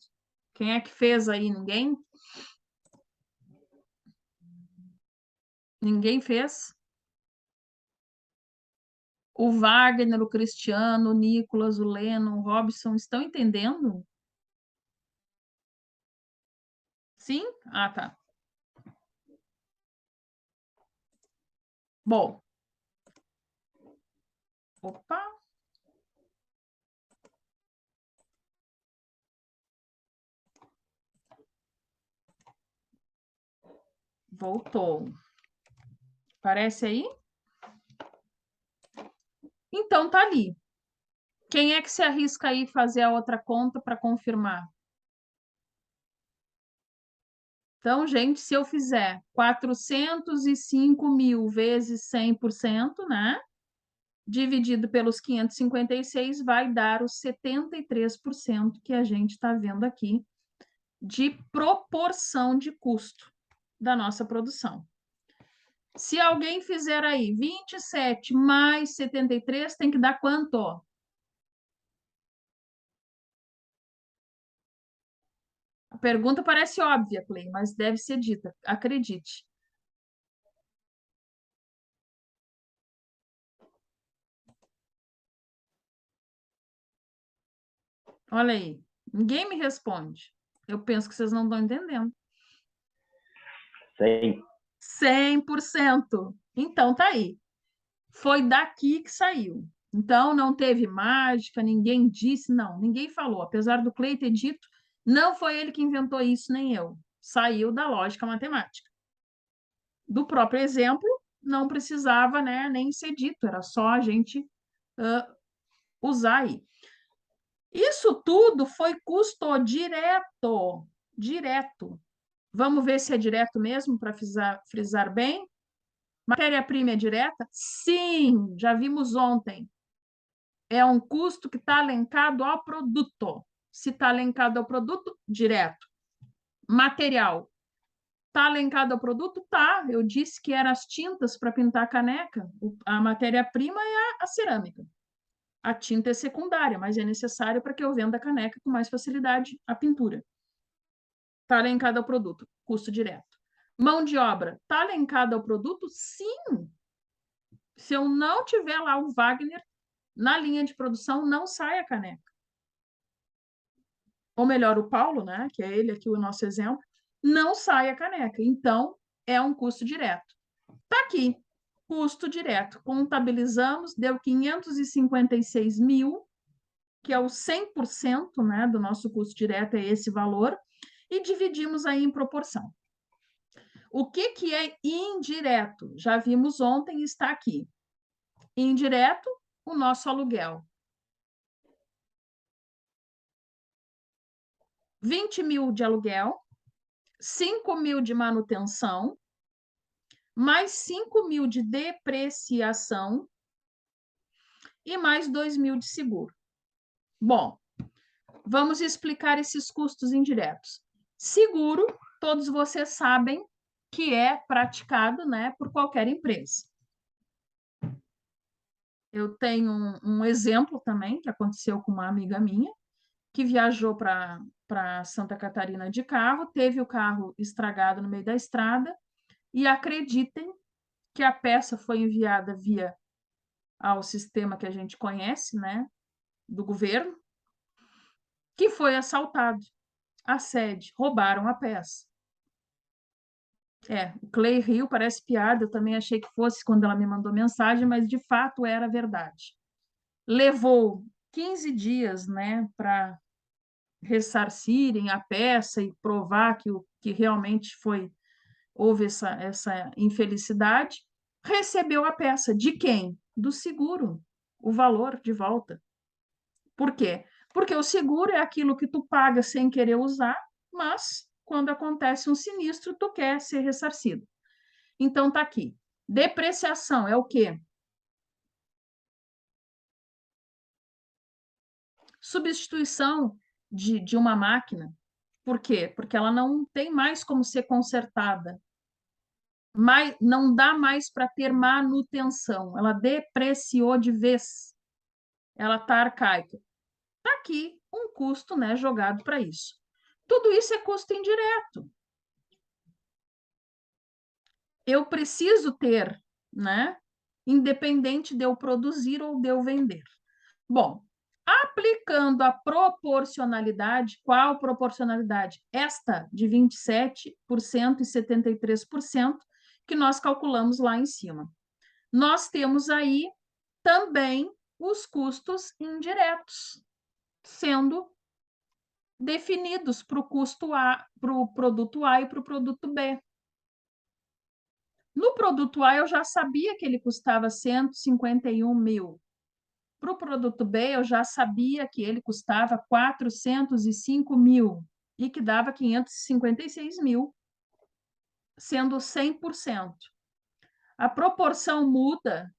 Quem é que fez aí? Ninguém? Ninguém fez? O Wagner, o Cristiano, o Nicolas, o Leno, o Robson estão entendendo? Sim? Ah, tá. Bom. Opa. Voltou. Parece aí? Então tá ali. Quem é que se arrisca aí fazer a outra conta para confirmar? Então, gente, se eu fizer 405 mil vezes 100%, né? Dividido pelos 556, vai dar os 73% que a gente está vendo aqui de proporção de custo da nossa produção. Se alguém fizer aí 27 mais 73, tem que dar quanto? A pergunta parece óbvia, Clay, mas deve ser dita, acredite. Olha aí, ninguém me responde. Eu penso que vocês não estão entendendo. 100%. Então, tá aí. Foi daqui que saiu. Então, não teve mágica, ninguém disse, não, ninguém falou. Apesar do Clay ter dito, não foi ele que inventou isso, nem eu. Saiu da lógica matemática. Do próprio exemplo, não precisava, né, nem ser dito, era só a gente usar aí. Isso tudo foi custo direto, direto. Vamos ver se é direto mesmo, para frisar bem. Matéria-prima é direta? Sim, já vimos ontem. É um custo que está linkado ao produto. Se está linkado ao produto, direto. Material. Está linkado ao produto? Tá. Eu disse que eram as tintas para pintar a caneca. A matéria-prima é a cerâmica. A tinta é secundária, mas é necessário para que eu venda a caneca com mais facilidade a pintura. Está linkado ao produto, custo direto. Mão de obra, está linkado ao produto? Sim. Se eu não tiver lá o Wagner, na linha de produção não sai a caneca. Ou melhor, o Paulo, né, que é ele aqui o nosso exemplo, não sai a caneca. Então, é um custo direto. Está aqui, custo direto. Contabilizamos, deu 556 mil, que é o 100%, né, do nosso custo direto, é esse valor, e dividimos aí em proporção. O que é indireto? Já vimos ontem, está aqui. Indireto, o nosso aluguel. 20 mil de aluguel, 5 mil de manutenção, mais 5 mil de depreciação e mais 2 mil de seguro. Bom, vamos explicar esses custos indiretos. Seguro, todos vocês sabem que é praticado, né, por qualquer empresa. Eu tenho um exemplo também que aconteceu com uma amiga minha, que viajou para Santa Catarina de carro, teve o carro estragado no meio da estrada, e acreditem que a peça foi enviada via ao sistema que a gente conhece, né, do governo, que foi assaltado, assédio, roubaram a peça. O Clay riu, parece piada, eu também achei que fosse quando ela me mandou mensagem, mas de fato era verdade. Levou 15 dias, né, para ressarcirem a peça e provar que realmente houve essa infelicidade. Recebeu a peça. De quem? Do seguro. O valor de volta. Por quê? Porque o seguro é aquilo que tu paga sem querer usar, mas quando acontece um sinistro, tu quer ser ressarcido. Então, tá aqui. Depreciação é o quê? Substituição de uma máquina. Por quê? Porque ela não tem mais como ser consertada. Não dá mais para ter manutenção. Ela depreciou de vez. Ela está arcaica. Está aqui um custo, né, jogado para isso. Tudo isso é custo indireto. Eu preciso ter, né, independente de eu produzir ou de eu vender. Bom, aplicando a proporcionalidade, qual proporcionalidade? Esta de 27% e 73% que nós calculamos lá em cima. Nós temos aí também os custos indiretos, sendo definidos para o custo A, para o produto A e para o produto B. No produto A, eu já sabia que ele custava 151 mil. Para o produto B, eu já sabia que ele custava 405 mil e que dava 556 mil sendo 100%. A proporção muda,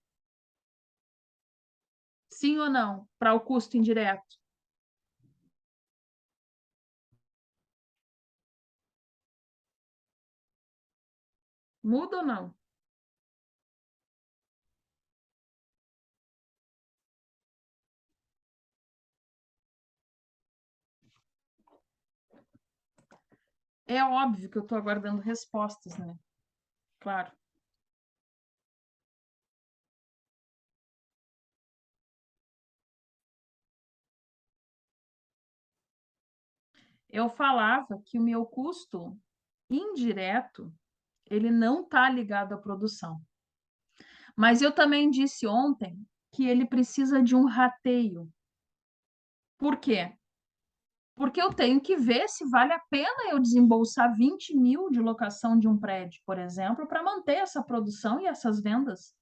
sim ou não, para o custo indireto? Muda ou não? É óbvio que eu estou aguardando respostas, né? Claro. Eu falava que o meu custo indireto, ele não está ligado à produção. Mas eu também disse ontem que ele precisa de um rateio. Por quê? Porque eu tenho que ver se vale a pena eu desembolsar 20 mil de locação de um prédio, por exemplo, para manter essa produção e essas vendas.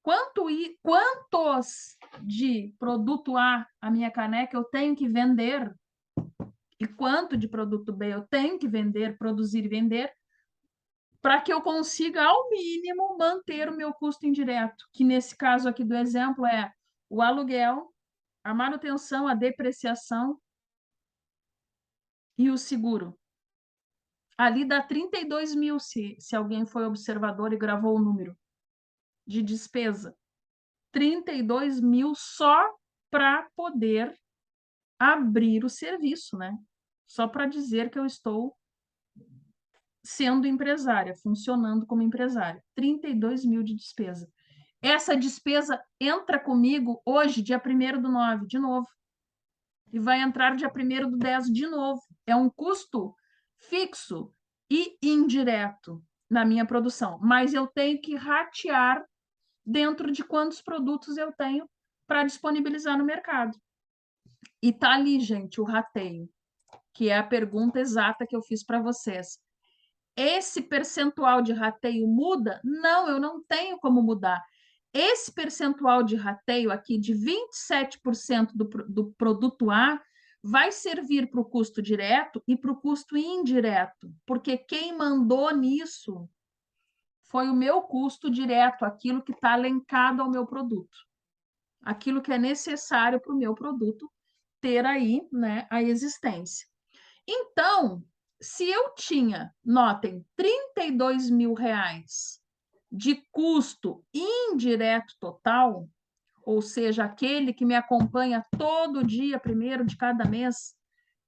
Quantos de produto A minha caneca eu tenho que vender e quanto de produto B eu tenho que vender, produzir e vender para que eu consiga, ao mínimo, manter o meu custo indireto, que nesse caso aqui do exemplo é o aluguel, a manutenção, a depreciação e o seguro. Ali dá 32 mil, se alguém foi observador e gravou o número de despesa. 32 mil só para poder abrir o serviço, né? Só para dizer que eu estou sendo empresária, funcionando como empresária. 32 mil de despesa. Essa despesa entra comigo hoje, dia 1º do 9, de novo. E vai entrar dia 1º do 10, de novo. É um custo fixo e indireto na minha produção. Mas eu tenho que ratear dentro de quantos produtos eu tenho para disponibilizar no mercado. E tá ali, gente, o rateio, que é a pergunta exata que eu fiz para vocês. Esse percentual de rateio muda? Não, eu não tenho como mudar. Esse percentual de rateio aqui de 27% do produto A vai servir para o custo direto e para o custo indireto, porque quem mandou nisso foi o meu custo direto, aquilo que está alencado ao meu produto, aquilo que é necessário para o meu produto ter aí, né, a existência. Então, se eu tinha, notem, 32 mil reais de custo indireto total, ou seja, aquele que me acompanha todo dia, primeiro de cada mês,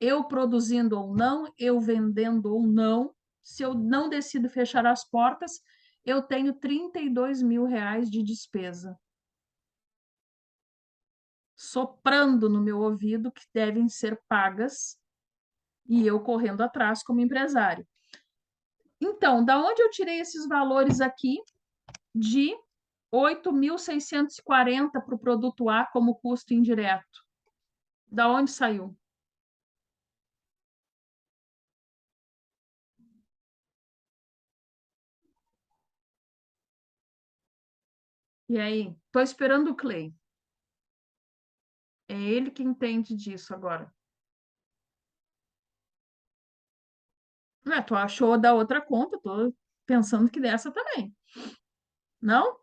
eu produzindo ou não, eu vendendo ou não, se eu não decido fechar as portas, eu tenho 32 mil reais de despesa soprando no meu ouvido que devem ser pagas e eu correndo atrás como empresário. Então, da onde eu tirei esses valores aqui de 8.640 para o produto A como custo indireto? Da onde saiu? E aí? Estou esperando o Clay. É ele que entende disso agora. Tu achou da outra conta? Estou pensando que dessa também. Não?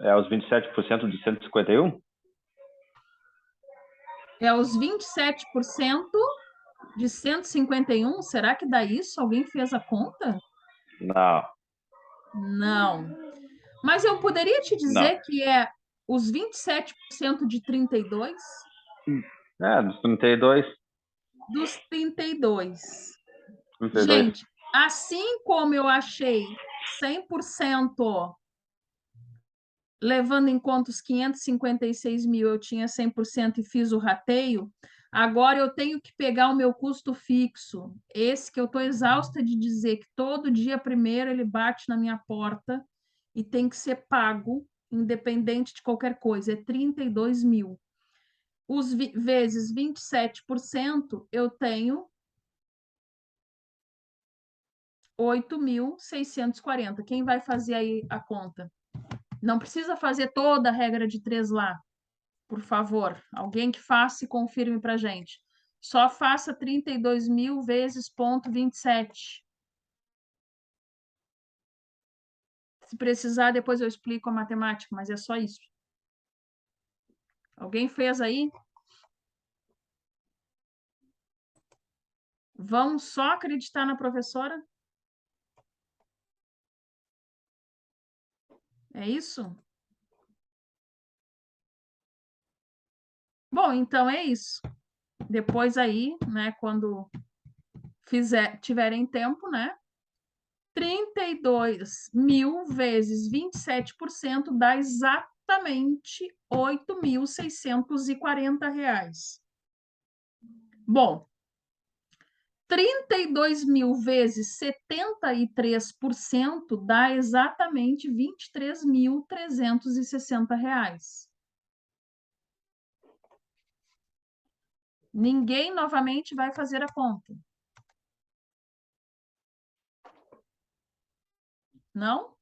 É os 27% de 151? É os 27% de 151? Será que dá isso? Alguém fez a conta? Não, Não. Mas eu poderia te não. dizer que é os 27% de 32? É, dos 32. Dos 32. 32. Gente, assim como eu achei 100%, levando em conta os 556 mil, eu tinha 100% e fiz o rateio, agora eu tenho que pegar o meu custo fixo, esse que eu estou exausta de dizer que todo dia primeiro ele bate na minha porta e tem que ser pago, independente de qualquer coisa, é 32 mil. Vezes 27%, eu tenho 8.640. Quem vai fazer aí a conta? Não precisa fazer toda a regra de 3 lá. Por favor, alguém que faça e confirme para a gente. Só faça 32.000 vezes ponto 27. Se precisar, depois eu explico a matemática, mas é só isso. Alguém fez aí? Vão só acreditar na professora? É isso? Bom, então é isso. Depois aí, né, quando tiverem tempo, né? 32.000 vezes 27% dá exatamente R$ 8.640. Bom, 32.000 vezes 73% dá exatamente R$ 23.360. Ninguém novamente vai fazer a conta. Não?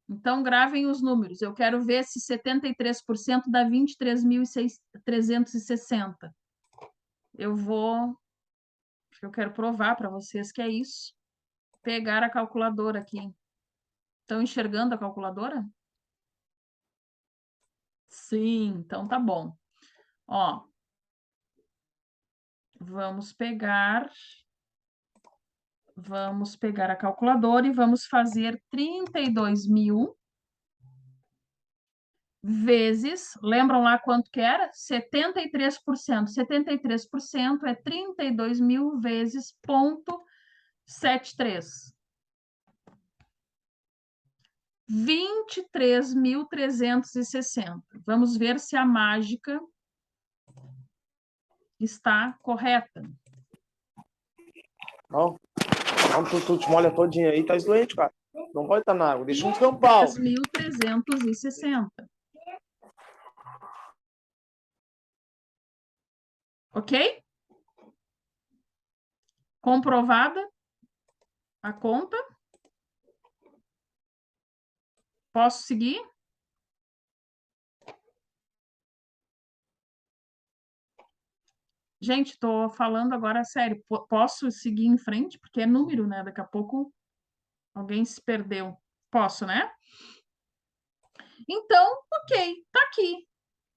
Então, gravem os números. Eu quero ver se 73% dá 23.360. Eu quero provar para vocês que é isso. Pegar a calculadora aqui. Estão enxergando a calculadora? Sim, então tá bom. Ó, vamos pegar a calculadora e vamos fazer 32.000 vezes, lembram lá quanto que era? 73%. 73% é 32.000 vezes ponto 73. 23.360. Vamos ver se a mágica está correta. Não, tu te molha todinho aí, tá doente, cara. Não pode estar na água, deixa um tampão. 3.360. Ok? Comprovada a conta? Posso seguir? Gente, estou falando agora sério. Posso seguir em frente? Porque é número, né? Daqui a pouco alguém se perdeu. Posso, né? Então, ok, tá aqui.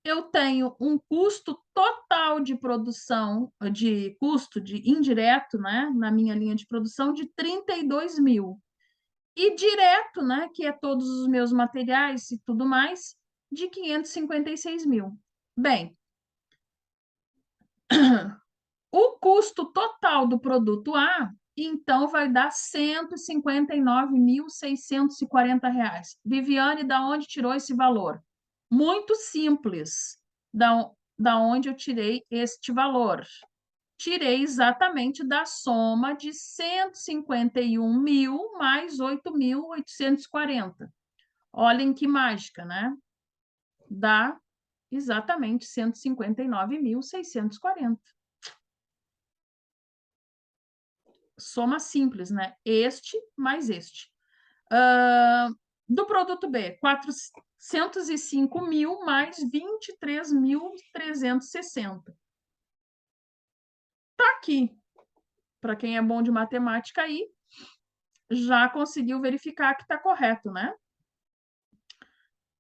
Eu tenho um custo total de produção, de custo de indireto, né? Na minha linha de produção, de 32.000. E direto, né? Que é todos os meus materiais e tudo mais, de 556.000. Bem, o custo total do produto A, então, vai dar R$ 159.640. Viviane, da onde tirou esse valor? Muito simples. Da onde eu tirei este valor? Tirei exatamente da soma de 151.000 mais 8.840. Olhem que mágica, né? Dá exatamente 159.640. Soma simples, né? Este mais este. Do produto B, 405.000 mais 23.360. Tá aqui. Para quem é bom de matemática aí, já conseguiu verificar que está correto, né?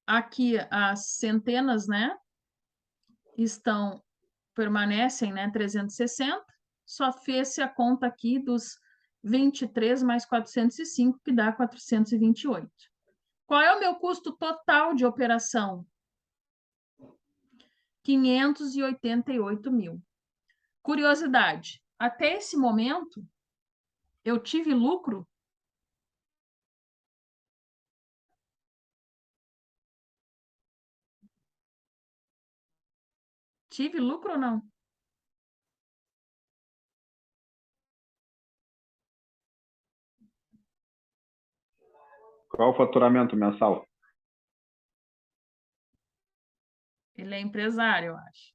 Aqui as centenas, né? Permanecem, né? 360. Só fez-se a conta aqui dos 23 mais 405, que dá 428. Qual é o meu custo total de operação? 588.000. Curiosidade, até esse momento, eu tive lucro? Tive lucro ou não? Qual o faturamento mensal? Ele é empresário, eu acho.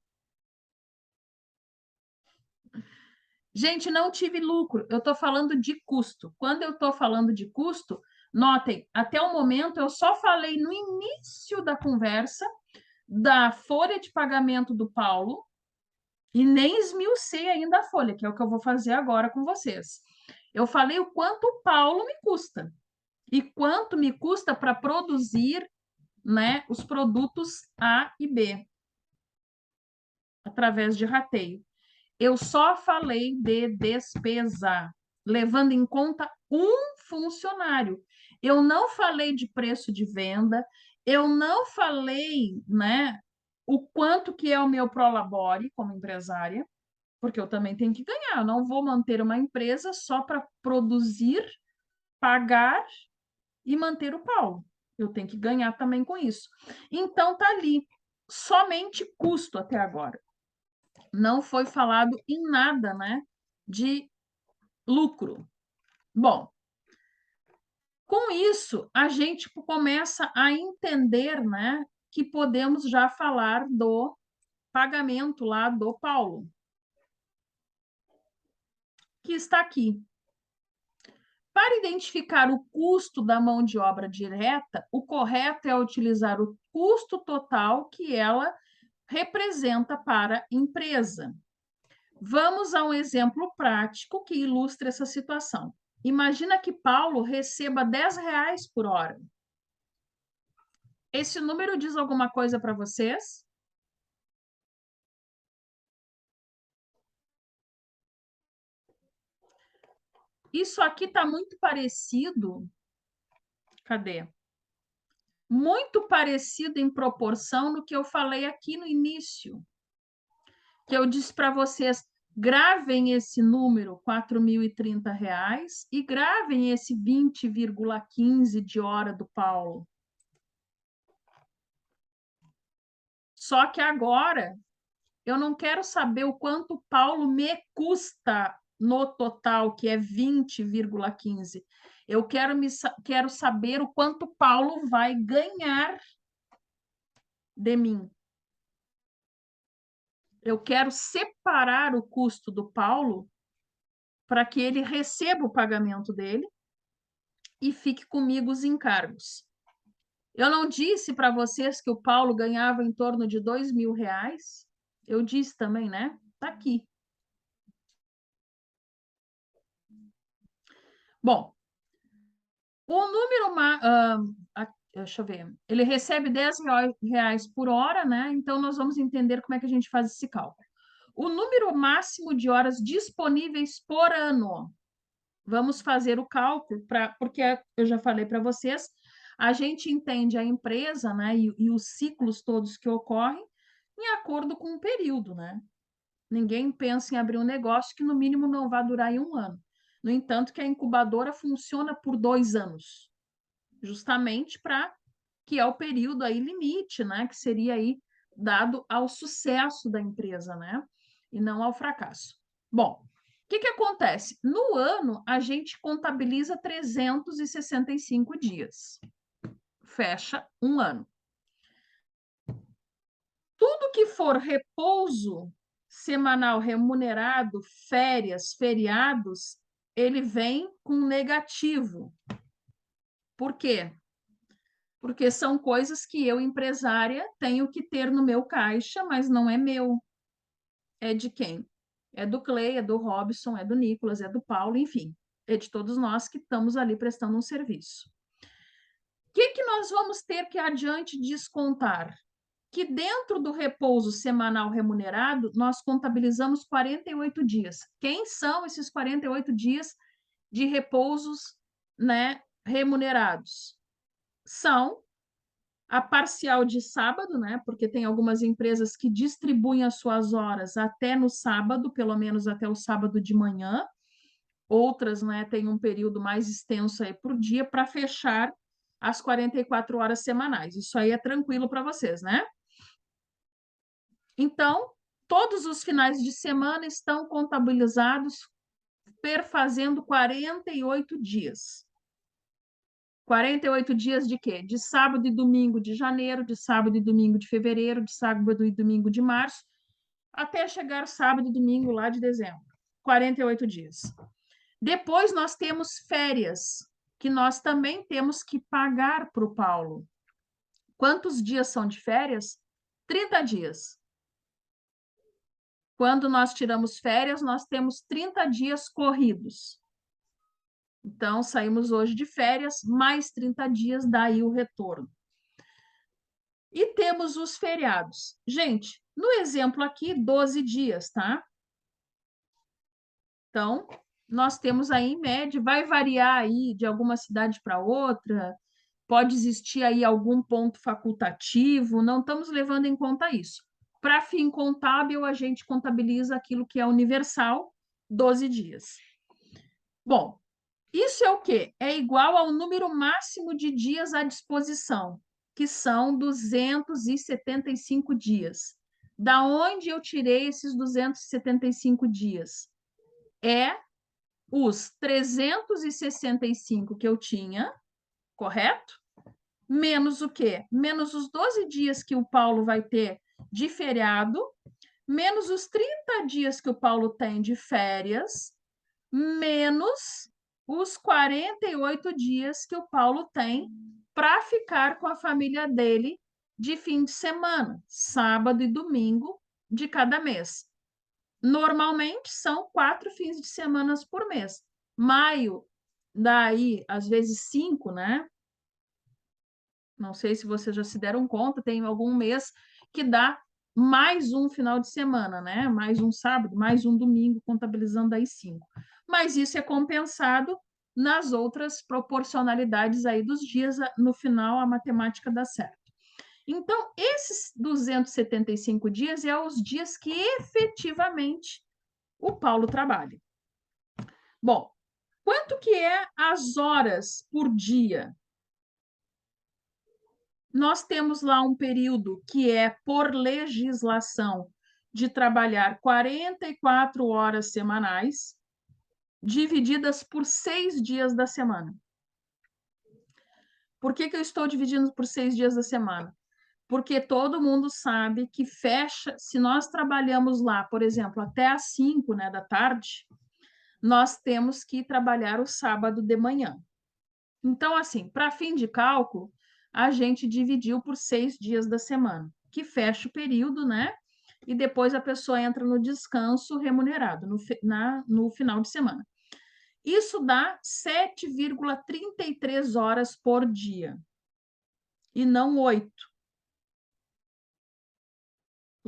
Gente, não tive lucro, eu estou falando de custo. Quando eu estou falando de custo, notem, até o momento eu só falei no início da conversa da folha de pagamento do Paulo, e nem esmiucei ainda a folha, que é o que eu vou fazer agora com vocês. Eu falei o quanto o Paulo me custa e quanto me custa para produzir, né, os produtos A e B através de rateio. Eu só falei de despesa, levando em conta um funcionário. Eu não falei de preço de venda, eu não falei, né, o quanto que é o meu prolabore como empresária, porque eu também tenho que ganhar. Eu não vou manter uma empresa só para produzir, pagar e manter o Paulo. Eu tenho que ganhar também com isso. Então, tá ali. Somente custo até agora. Não foi falado em nada, né, de lucro. Bom, com isso, a gente começa a entender, né, que podemos já falar do pagamento lá do Paulo, que está aqui. Para identificar o custo da mão de obra direta, o correto é utilizar o custo total que ela representa para a empresa. Vamos a um exemplo prático que ilustra essa situação. Imagina que Paulo receba R$10 por hora. Esse número diz alguma coisa para vocês? Isso aqui está muito parecido. Cadê? Muito parecido em proporção no que eu falei aqui no início. Que eu disse para vocês, gravem esse número, R$4.030, e gravem esse 20,15 de hora do Paulo. Só que agora, eu não quero saber o quanto o Paulo me custa no total, que é 20,15. Eu quero saber o quanto o Paulo vai ganhar de mim. Eu quero separar o custo do Paulo para que ele receba o pagamento dele e fique comigo os encargos. Eu não disse para vocês que o Paulo ganhava em torno de R$2.000? Eu disse também, né? Está aqui. Bom, o número... deixa eu ver. Ele recebe R$10 por hora, né? Então, nós vamos entender como é que a gente faz esse cálculo. O número máximo de horas disponíveis por ano. Vamos fazer o cálculo, porque eu já falei para vocês, a gente entende a empresa, né, e os ciclos todos que ocorrem em acordo com o período, né? Ninguém pensa em abrir um negócio que no mínimo não vai durar em 1 ano. No entanto, que a incubadora funciona por 2 anos, justamente para que é o período aí limite, né, que seria aí dado ao sucesso da empresa, né, e não ao fracasso. Bom, o que acontece? No ano, a gente contabiliza 365 dias. Fecha 1 ano. Tudo que for repouso semanal remunerado, férias, feriados, ele vem com negativo. Por quê? Porque são coisas que eu, empresária, tenho que ter no meu caixa, mas não é meu. É de quem? É do Clay, é do Robson, é do Nicolas, é do Paulo, enfim. É de todos nós que estamos ali prestando um serviço. O que nós vamos ter que adiante descontar? Que dentro do repouso semanal remunerado, nós contabilizamos 48 dias. Quem são esses 48 dias de repousos, né, remunerados? São a parcial de sábado, né? Porque tem algumas empresas que distribuem as suas horas até no sábado, pelo menos até o sábado de manhã. Outras, né, têm um período mais extenso aí por dia para fechar as 44 horas semanais. Isso aí é tranquilo para vocês, né? Então, todos os finais de semana estão contabilizados perfazendo 48 dias. 48 dias de quê? De sábado e domingo de janeiro, de sábado e domingo de fevereiro, de sábado e domingo de março, até chegar sábado e domingo lá de dezembro. 48 dias. Depois nós temos férias, que nós também temos que pagar para o Paulo. Quantos dias são de férias? 30 dias. Quando nós tiramos férias, nós temos 30 dias corridos. Então, saímos hoje de férias, mais 30 dias, daí o retorno. E temos os feriados. Gente, no exemplo aqui, 12 dias, tá? Então, nós temos aí, em média, vai variar aí de alguma cidade para outra, pode existir aí algum ponto facultativo, não estamos levando em conta isso. Para fim contábil, a gente contabiliza aquilo que é universal, 12 dias. Bom, isso é o quê? É igual ao número máximo de dias à disposição, que são 275 dias. Da onde eu tirei esses 275 dias? É os 365 que eu tinha, correto? Menos o quê? Menos os 12 dias que o Paulo vai ter de feriado, menos os 30 dias que o Paulo tem de férias, menos os 48 dias que o Paulo tem para ficar com a família dele de fim de semana, sábado e domingo de cada mês. Normalmente são 4 fins de semana por mês. Maio, daí, às vezes 5, né? Não sei se vocês já se deram conta, tem algum mês que dá mais um final de semana, né? Mais um sábado, mais um domingo, contabilizando aí 5. Mas isso é compensado nas outras proporcionalidades aí dos dias, no final a matemática dá certo. Então, esses 275 dias é os dias que efetivamente o Paulo trabalha. Bom, quanto que é as horas por dia? Nós temos lá um período que é, por legislação, de trabalhar 44 horas semanais, divididas por 6 dias da semana. Por que eu estou dividindo por 6 dias da semana? Porque todo mundo sabe que fecha, se nós trabalhamos lá, por exemplo, até às 5, né, da tarde, nós temos que trabalhar o sábado de manhã. Então, assim, para fim de cálculo, a gente dividiu por 6 dias da semana, que fecha o período, né? E depois a pessoa entra no descanso remunerado, no final de semana. Isso dá 7,33 horas por dia, e não 8.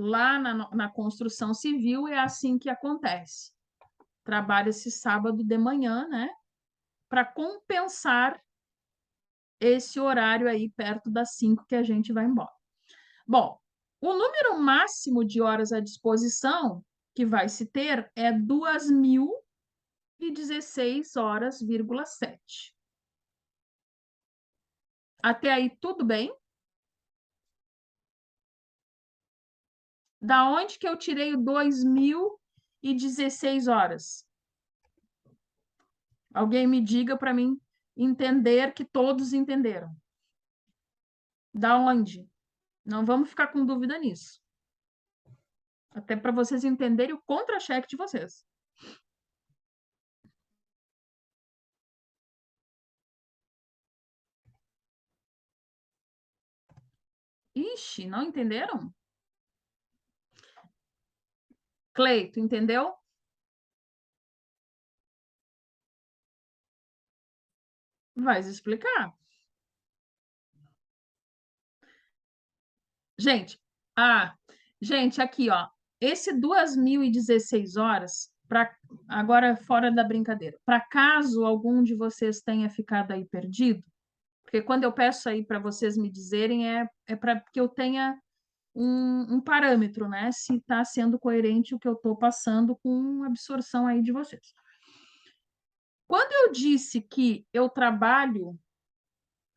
Lá na construção civil é assim que acontece. Trabalha-se sábado de manhã, né? Para compensar esse horário aí perto das 5 que a gente vai embora. Bom, o número máximo de horas à disposição que vai se ter é 2.016 horas,7. Até aí, tudo bem? Da onde que eu tirei o 2.016 horas? Alguém me diga para mim entender que todos entenderam. Da onde? Não vamos ficar com dúvida nisso. Até para vocês entenderem o contra-cheque de vocês. Ixi, não entenderam? Cleito, entendeu? Vai explicar. Gente, gente, aqui, ó, esse 2.016 horas, agora fora da brincadeira, para caso algum de vocês tenha ficado aí perdido, porque quando eu peço aí para vocês me dizerem, é para que eu tenha um parâmetro, né? Se está sendo coerente o que eu estou passando com a absorção aí de vocês. Quando eu disse que eu trabalho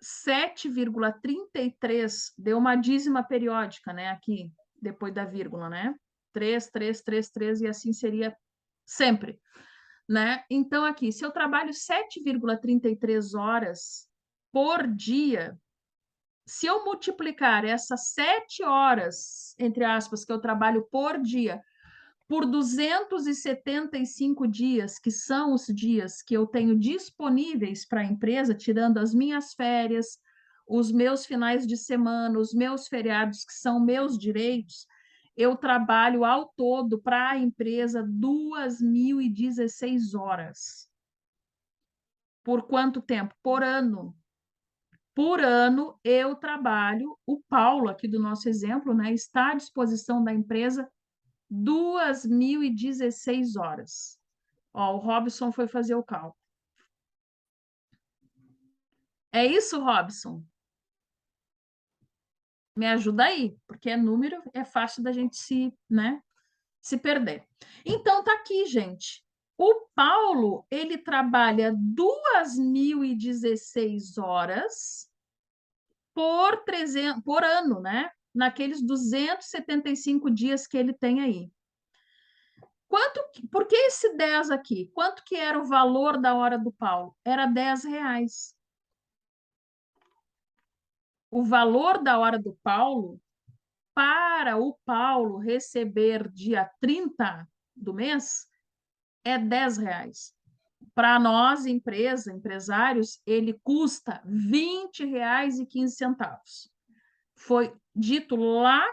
7,33, deu uma dízima periódica, né? Aqui, depois da vírgula, né? 3, 3, 3, 3, e assim seria sempre, né? Então, aqui, se eu trabalho 7,33 horas por dia, se eu multiplicar essas 7 horas, entre aspas, que eu trabalho por dia, por 275 dias, que são os dias que eu tenho disponíveis para a empresa, tirando as minhas férias, os meus finais de semana, os meus feriados, que são meus direitos, eu trabalho ao todo para a empresa 2.016 horas. Por quanto tempo? Por ano. Por ano, eu trabalho, o Paulo, aqui do nosso exemplo, né, está à disposição da empresa 2.016 horas. Ó, o Robson foi fazer o cálculo. É isso, Robson? Me ajuda aí, porque é número, é fácil da gente se perder. Então, tá aqui, gente. O Paulo, ele trabalha 2.016 horas por ano, né? Naqueles 275 dias que ele tem aí. Por que esse 10 aqui? Quanto que era o valor da hora do Paulo? Era R$10. O valor da hora do Paulo, para o Paulo receber dia 30 do mês, é R$10. Para nós, empresa, empresários, ele custa R$20,15. Foi dito lá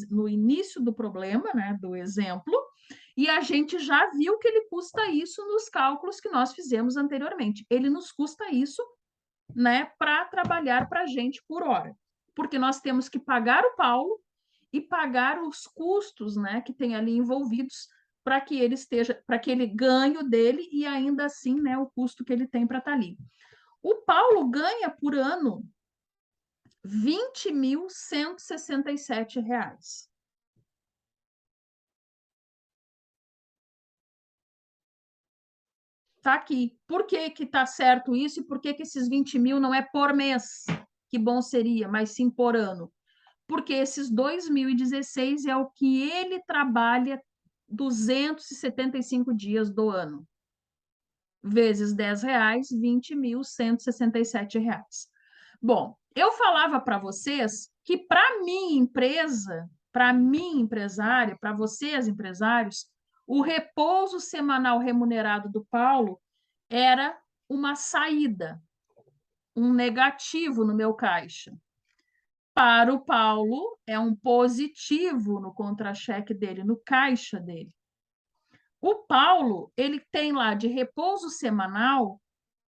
no início do problema, né, do exemplo, e a gente já viu que ele custa isso nos cálculos que nós fizemos anteriormente. Ele nos custa isso, né, para trabalhar para a gente por hora, porque nós temos que pagar o Paulo e pagar os custos, né, que tem ali envolvidos para que ele esteja, para que ele ganhe o dele e ainda assim, né, o custo que ele tem para estar ali. O Paulo ganha por ano R$20.167. Tá aqui. Por que que tá certo isso e por que que esses 20 mil não é por mês? Que bom seria, mas sim por ano. Porque esses 2.016 é o que ele trabalha 275 dias do ano. Vezes R$10, R$20.167. Bom, eu falava para vocês que para minha empresa, para minha empresária, para vocês empresários, o repouso semanal remunerado do Paulo era uma saída, um negativo no meu caixa. Para o Paulo, é um positivo no contra-cheque dele, no caixa dele. O Paulo, ele tem lá de repouso semanal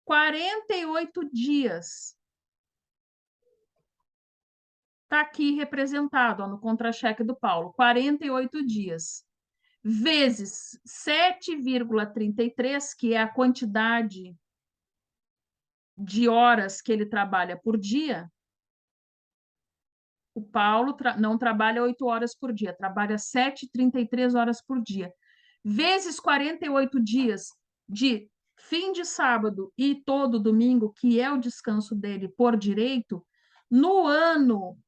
48 dias. Está aqui representado ó, no contra-cheque do Paulo, 48 dias. Vezes 7,33, que é a quantidade de horas que ele trabalha por dia. O Paulo não trabalha 8 horas por dia, trabalha 7,33 horas por dia. Vezes 48 dias de fim de sábado e todo domingo, que é o descanso dele por direito, no ano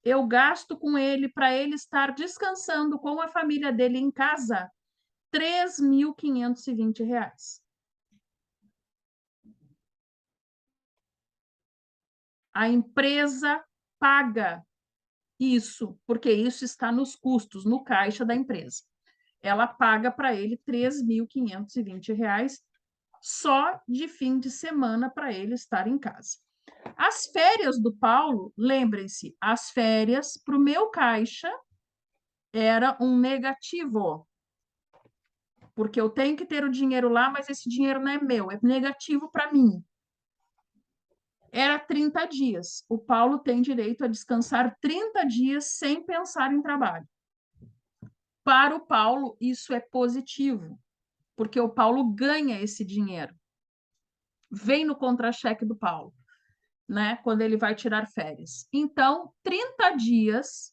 eu gasto com ele para ele estar descansando com a família dele em casa R$3.520. A empresa paga isso, porque isso está nos custos, no caixa da empresa. Ela paga para ele R$3.520 só de fim de semana para ele estar em casa. As férias do Paulo, lembrem-se, as férias para o meu caixa era um negativo, porque eu tenho que ter o dinheiro lá, mas esse dinheiro não é meu, é negativo para mim. Era 30 dias. O Paulo tem direito a descansar 30 dias sem pensar em trabalho. Para o Paulo, isso é positivo, porque o Paulo ganha esse dinheiro. Vem no contra-cheque do Paulo, né? Quando ele vai tirar férias. Então, 30 dias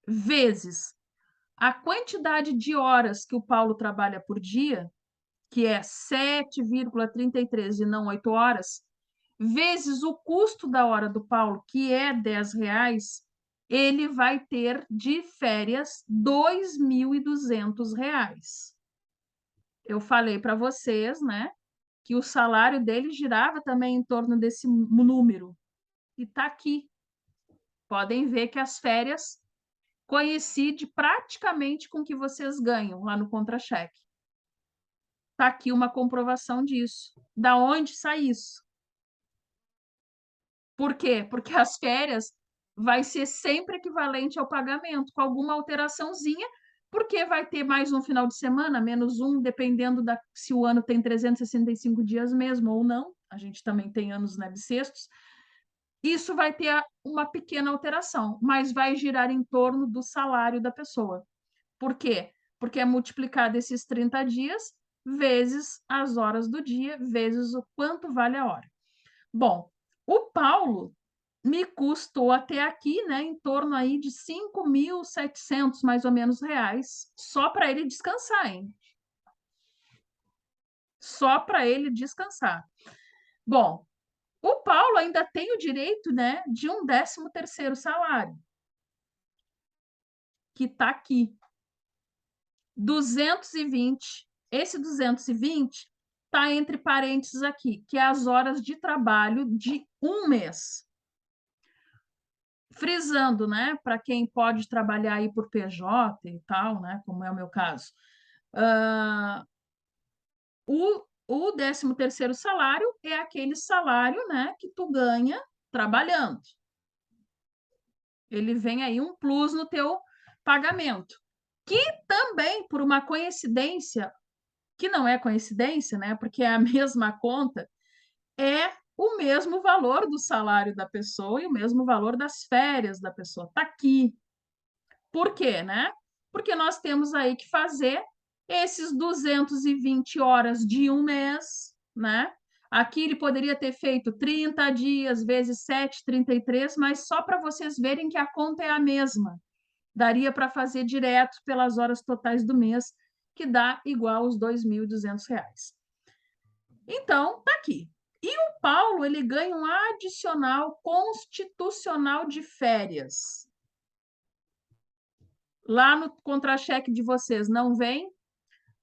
vezes a quantidade de horas que o Paulo trabalha por dia, que é 7,33 e não 8 horas, vezes o custo da hora do Paulo, que é R$10, ele vai ter de férias R$2.200. Eu falei para vocês, né, que o salário dele girava também em torno desse número. E está aqui. Podem ver que as férias coincide praticamente com o que vocês ganham lá no contra-cheque. Está aqui uma comprovação disso. Da onde sai isso? Por quê? Porque as férias vai ser sempre equivalente ao pagamento, com alguma alteraçãozinha, porque vai ter mais um final de semana, menos um, dependendo se o ano tem 365 dias mesmo ou não. A gente também tem anos, né, bissextos. Isso vai ter uma pequena alteração, mas vai girar em torno do salário da pessoa. Por quê? Porque é multiplicado esses 30 dias vezes as horas do dia, vezes o quanto vale a hora. Bom, o Paulo me custou até aqui, né, em torno aí de 5.700 mais ou menos reais, só para ele descansar, hein? Só para ele descansar. Bom, o Paulo ainda tem o direito, né, de um 13º salário, que está aqui. 220. Esse 220 está entre parênteses aqui, que é as horas de trabalho de um mês. Frisando, né, para quem pode trabalhar aí por PJ e tal, né, como é o meu caso, o 13º salário é aquele salário, né, que tu ganha trabalhando. Ele vem aí um plus no teu pagamento, que também, por uma coincidência, que não é coincidência, né, porque é a mesma conta, é o mesmo valor do salário da pessoa e o mesmo valor das férias da pessoa. Está aqui. Por quê, né? Porque nós temos aí que fazer esses 220 horas de um mês, né? Aqui ele poderia ter feito 30 dias vezes 7, 33, mas só para vocês verem que a conta é a mesma. Daria para fazer direto pelas horas totais do mês, que dá igual aos R$ 2.200. Então, tá aqui. E o Paulo, ele ganha um adicional constitucional de férias. Lá no contra-cheque de vocês não vem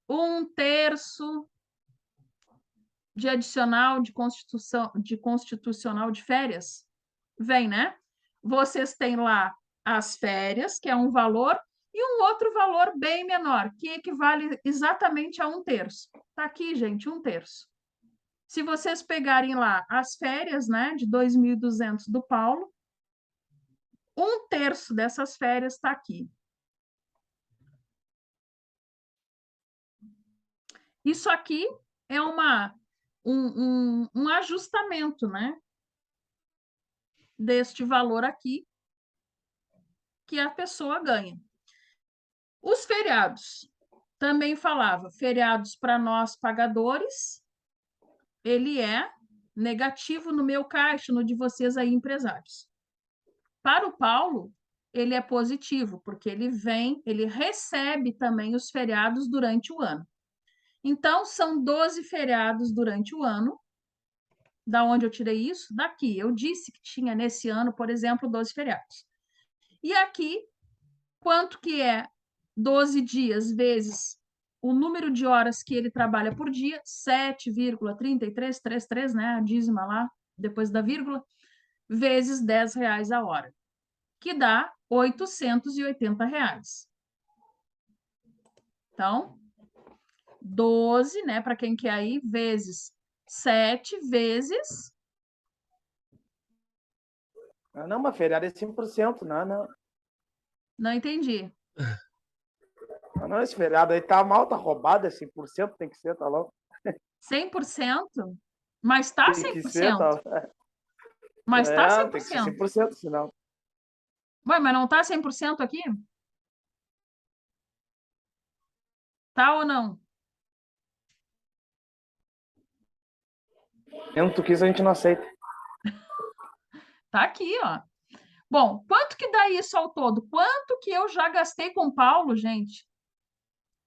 1/3 de adicional de constitucional de férias? Vem, né? Vocês têm lá as férias, que é um valor, e um outro valor bem menor, que equivale exatamente a 1/3. Tá aqui, gente, 1/3. Se vocês pegarem lá as férias, né, de 2.200 do Paulo, 1/3 dessas férias está aqui. Isso aqui é um ajustamento, né, deste valor aqui que a pessoa ganha. Os feriados, também falava, feriados para nós pagadores, ele é negativo no meu caixa, no de vocês aí, empresários. Para o Paulo, ele é positivo, porque ele recebe também os feriados durante o ano. Então, são 12 feriados durante o ano. Da onde eu tirei isso? Daqui. Eu disse que tinha nesse ano, por exemplo, 12 feriados. E aqui, quanto que é 12 dias vezes o número de horas que ele trabalha por dia? 7,3333, né? A dízima lá, depois da vírgula, vezes R$ 10 a hora, que dá R$ 880. Então, 12, né, para quem quer aí, vezes 7 vezes... Não, mas feriado é 5%, não. Não entendi. Não, esse feriado aí tá mal, tá roubado, é 5%, tem que ser, tá louco. 100%? Mas tá Tem que ser, 100%. tá. Mas tá 100%. Tem que ser 100%, senão. Ué, mas não tá 100% aqui? Tá ou não? Mesmo tu quis, a gente não aceita. Tá aqui, ó. Bom, quanto que dá isso ao todo? Quanto que eu já gastei com o Paulo, gente?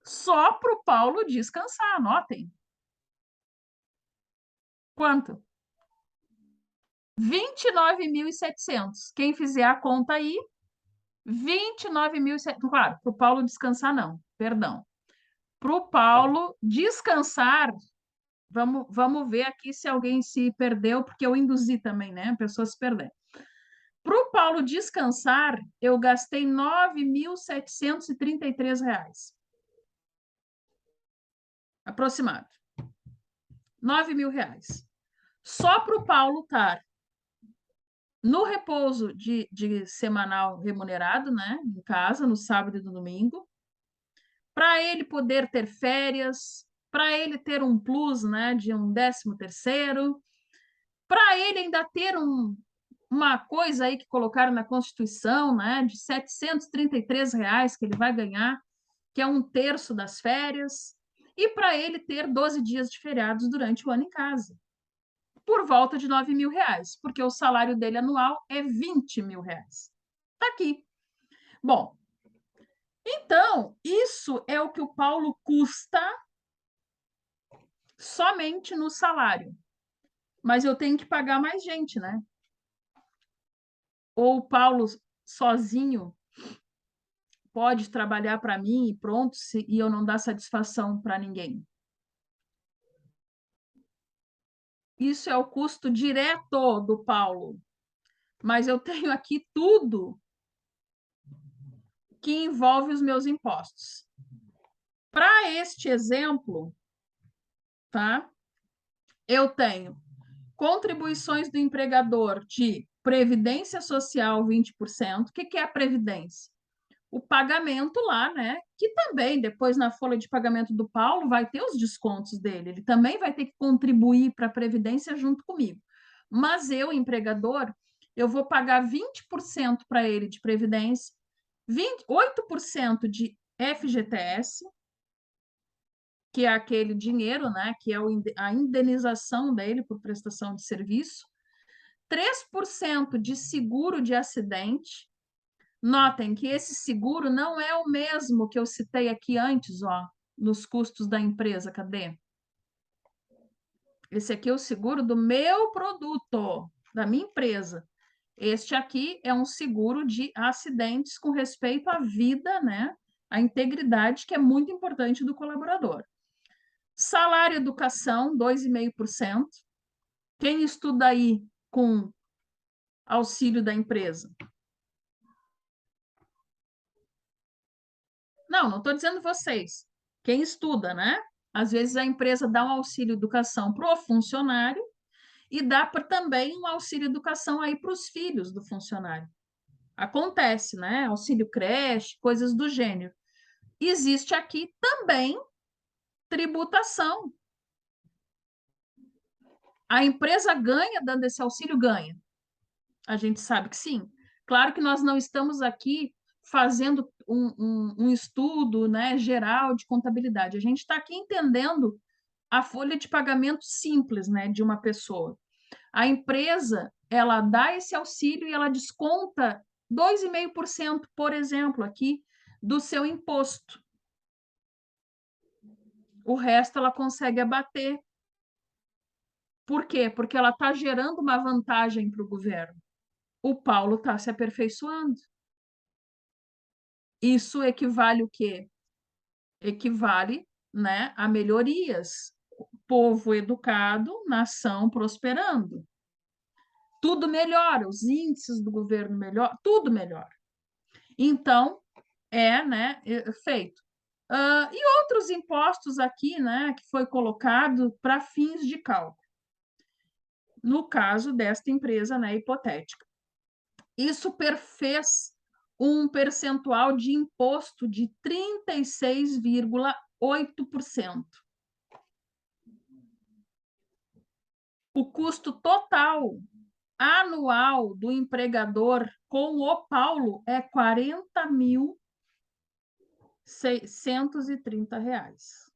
Só para o Paulo descansar, anotem. Quanto? 29.700. Quem fizer a conta aí, 29.700. Claro, para o Paulo descansar, não, perdão. Para o Paulo descansar, vamos ver aqui se alguém se perdeu, porque eu induzi também, né? A pessoa se perder. Para o Paulo descansar, eu gastei R$ 9.733. Aproximado. R$ 9.000. Só para o Paulo estar no repouso de semanal remunerado, né, em casa, no sábado e no domingo, para ele poder ter férias, para ele ter um plus, né, de um 13º, para ele ainda ter uma coisa aí que colocaram na Constituição, né, de R$ 733 que ele vai ganhar, que é 1/3 das férias, e para ele ter 12 dias de feriados durante o ano em casa, por volta de R$ 9.000, porque o salário dele anual é R$ 20.000. Está aqui. Bom, então, isso é o que o Paulo custa somente no salário. Mas eu tenho que pagar mais gente, né? Ou o Paulo sozinho pode trabalhar para mim e pronto, e eu não dar satisfação para ninguém. Isso é o custo direto do Paulo. Mas eu tenho aqui tudo que envolve os meus impostos. Para este exemplo, tá? Eu tenho contribuições do empregador de previdência social 20%. O que é a previdência? O pagamento lá, né? Que também, depois na folha de pagamento do Paulo, vai ter os descontos dele. Ele também vai ter que contribuir para a Previdência junto comigo. Mas eu, empregador, eu vou pagar 20% para ele de Previdência, 8% de FGTS, que é aquele dinheiro, né? Que é a indenização dele por prestação de serviço, 3% de seguro de acidente. Notem que esse seguro não é o mesmo que eu citei aqui antes, ó, nos custos da empresa. Cadê? Esse aqui é o seguro do meu produto, da minha empresa. Este aqui é um seguro de acidentes com respeito à vida, né? A integridade, que é muito importante do colaborador. Salário educação, 2,5%. Quem estuda aí com auxílio da empresa? Não estou dizendo vocês. Quem estuda, né? Às vezes a empresa dá um auxílio educação para o funcionário e dá também um auxílio educação aí para os filhos do funcionário. Acontece, né? Auxílio creche, coisas do gênero. Existe aqui também tributação. A empresa ganha dando esse auxílio? Ganha. A gente sabe que sim. Claro que nós não estamos aqui fazendo um estudo, né, geral de contabilidade. A gente está aqui entendendo a folha de pagamento simples, né, de uma pessoa. A empresa, ela dá esse auxílio e ela desconta 2,5%, por exemplo, aqui, do seu imposto. O resto ela consegue abater. Por quê? Porque ela está gerando uma vantagem para o governo. O Paulo está se aperfeiçoando. Isso equivale o quê? Equivale, né, a melhorias. Povo educado, nação prosperando. Tudo melhora, os índices do governo melhoram, tudo melhora. Então, né, feito. E outros impostos aqui, né, que foi colocado para fins de cálculo. No caso desta empresa, né, hipotética. Isso perfez um percentual de imposto de 36,8%. O custo total anual do empregador com o Paulo é R$ 40.630.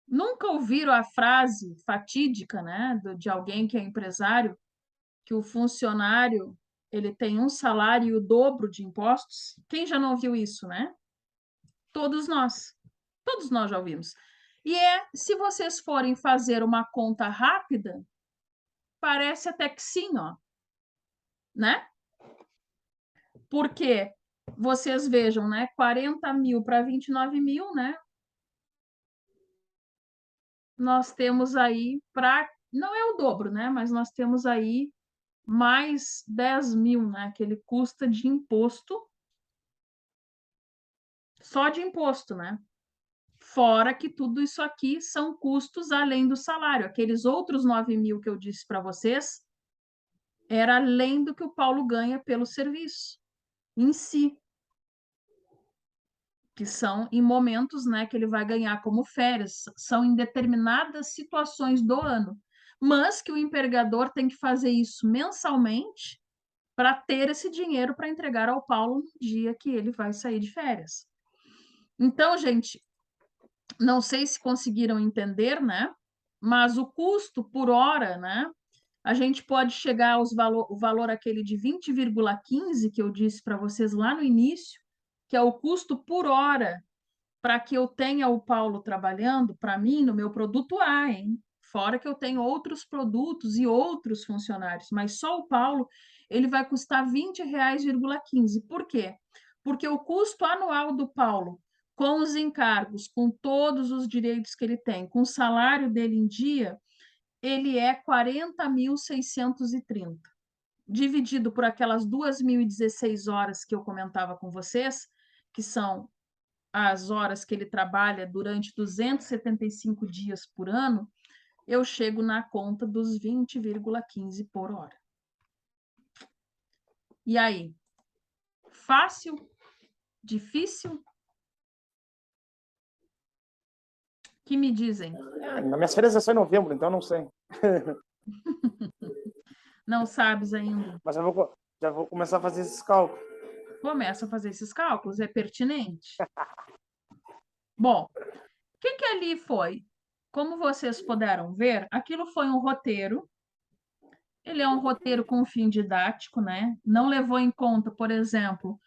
Nunca ouviram a frase fatídica, né, de alguém que é empresário, que o funcionário ele tem um salário e o dobro de impostos? Quem já não ouviu isso, né? Todos nós já ouvimos. E se vocês forem fazer uma conta rápida, parece até que sim, ó, né? Porque vocês vejam, né? 40.000 para 29.000, né? Nós temos aí não é o dobro, né? Mas nós temos aí mais 10.000, né? Que ele custa de imposto, só de imposto, né? Fora que tudo isso aqui são custos além do salário. Aqueles outros 9.000 que eu disse para vocês, era além do que o Paulo ganha pelo serviço em si, que são em momentos, né, que ele vai ganhar como férias, são em determinadas situações do ano, mas que o empregador tem que fazer isso mensalmente para ter esse dinheiro para entregar ao Paulo no dia que ele vai sair de férias. Então, gente, não sei se conseguiram entender, né? Mas o custo por hora, né? A gente pode chegar o valor aquele de 20,15 que eu disse para vocês lá no início, que é o custo por hora para que eu tenha o Paulo trabalhando para mim no meu produto A, hein? Fora que eu tenho outros produtos e outros funcionários, mas só o Paulo ele vai custar R$20,15. Por quê? Porque o custo anual do Paulo, com os encargos, com todos os direitos que ele tem, com o salário dele em dia, ele é 40.630. Dividido por aquelas 2.016 horas que eu comentava com vocês, que são as horas que ele trabalha durante 275 dias por ano, eu chego na conta dos 20,15 por hora. E aí? Fácil? Difícil? Que me dizem? Na minhas férias é só em novembro, então eu não sei. Não sabes ainda? Mas já vou começar a fazer esses cálculos. Começa a fazer esses cálculos, é pertinente. Bom, o que ali foi? Como vocês puderam ver, aquilo foi um roteiro. Ele é um roteiro com fim didático, né? Não levou em conta, por exemplo,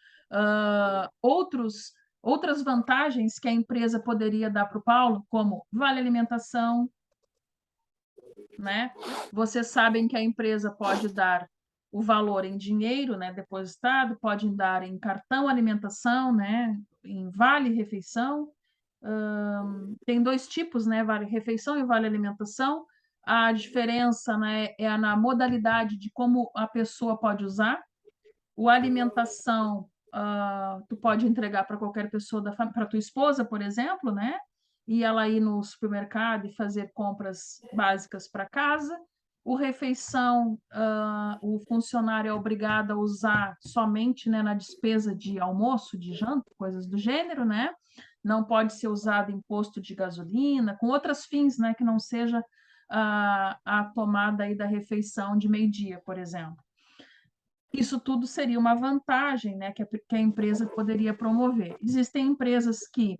outras vantagens que a empresa poderia dar para o Paulo, como vale alimentação, né? Vocês sabem que a empresa pode dar o valor em dinheiro, né, depositado, pode dar em cartão alimentação, né, em vale refeição. Tem dois tipos, né, vale refeição e vale alimentação. A diferença, né, é na modalidade de como a pessoa pode usar. O alimentação, tu pode entregar para qualquer pessoa para tua esposa, por exemplo, né? E ela ir no supermercado e fazer compras básicas para casa. O refeição, o funcionário é obrigado a usar somente, né, na despesa de almoço, de janta, coisas do gênero, né? Não pode ser usado em posto de gasolina, com outros fins, né, que não seja a tomada aí da refeição de meio-dia, por exemplo. Isso tudo seria uma vantagem, né, que a empresa poderia promover. Existem empresas que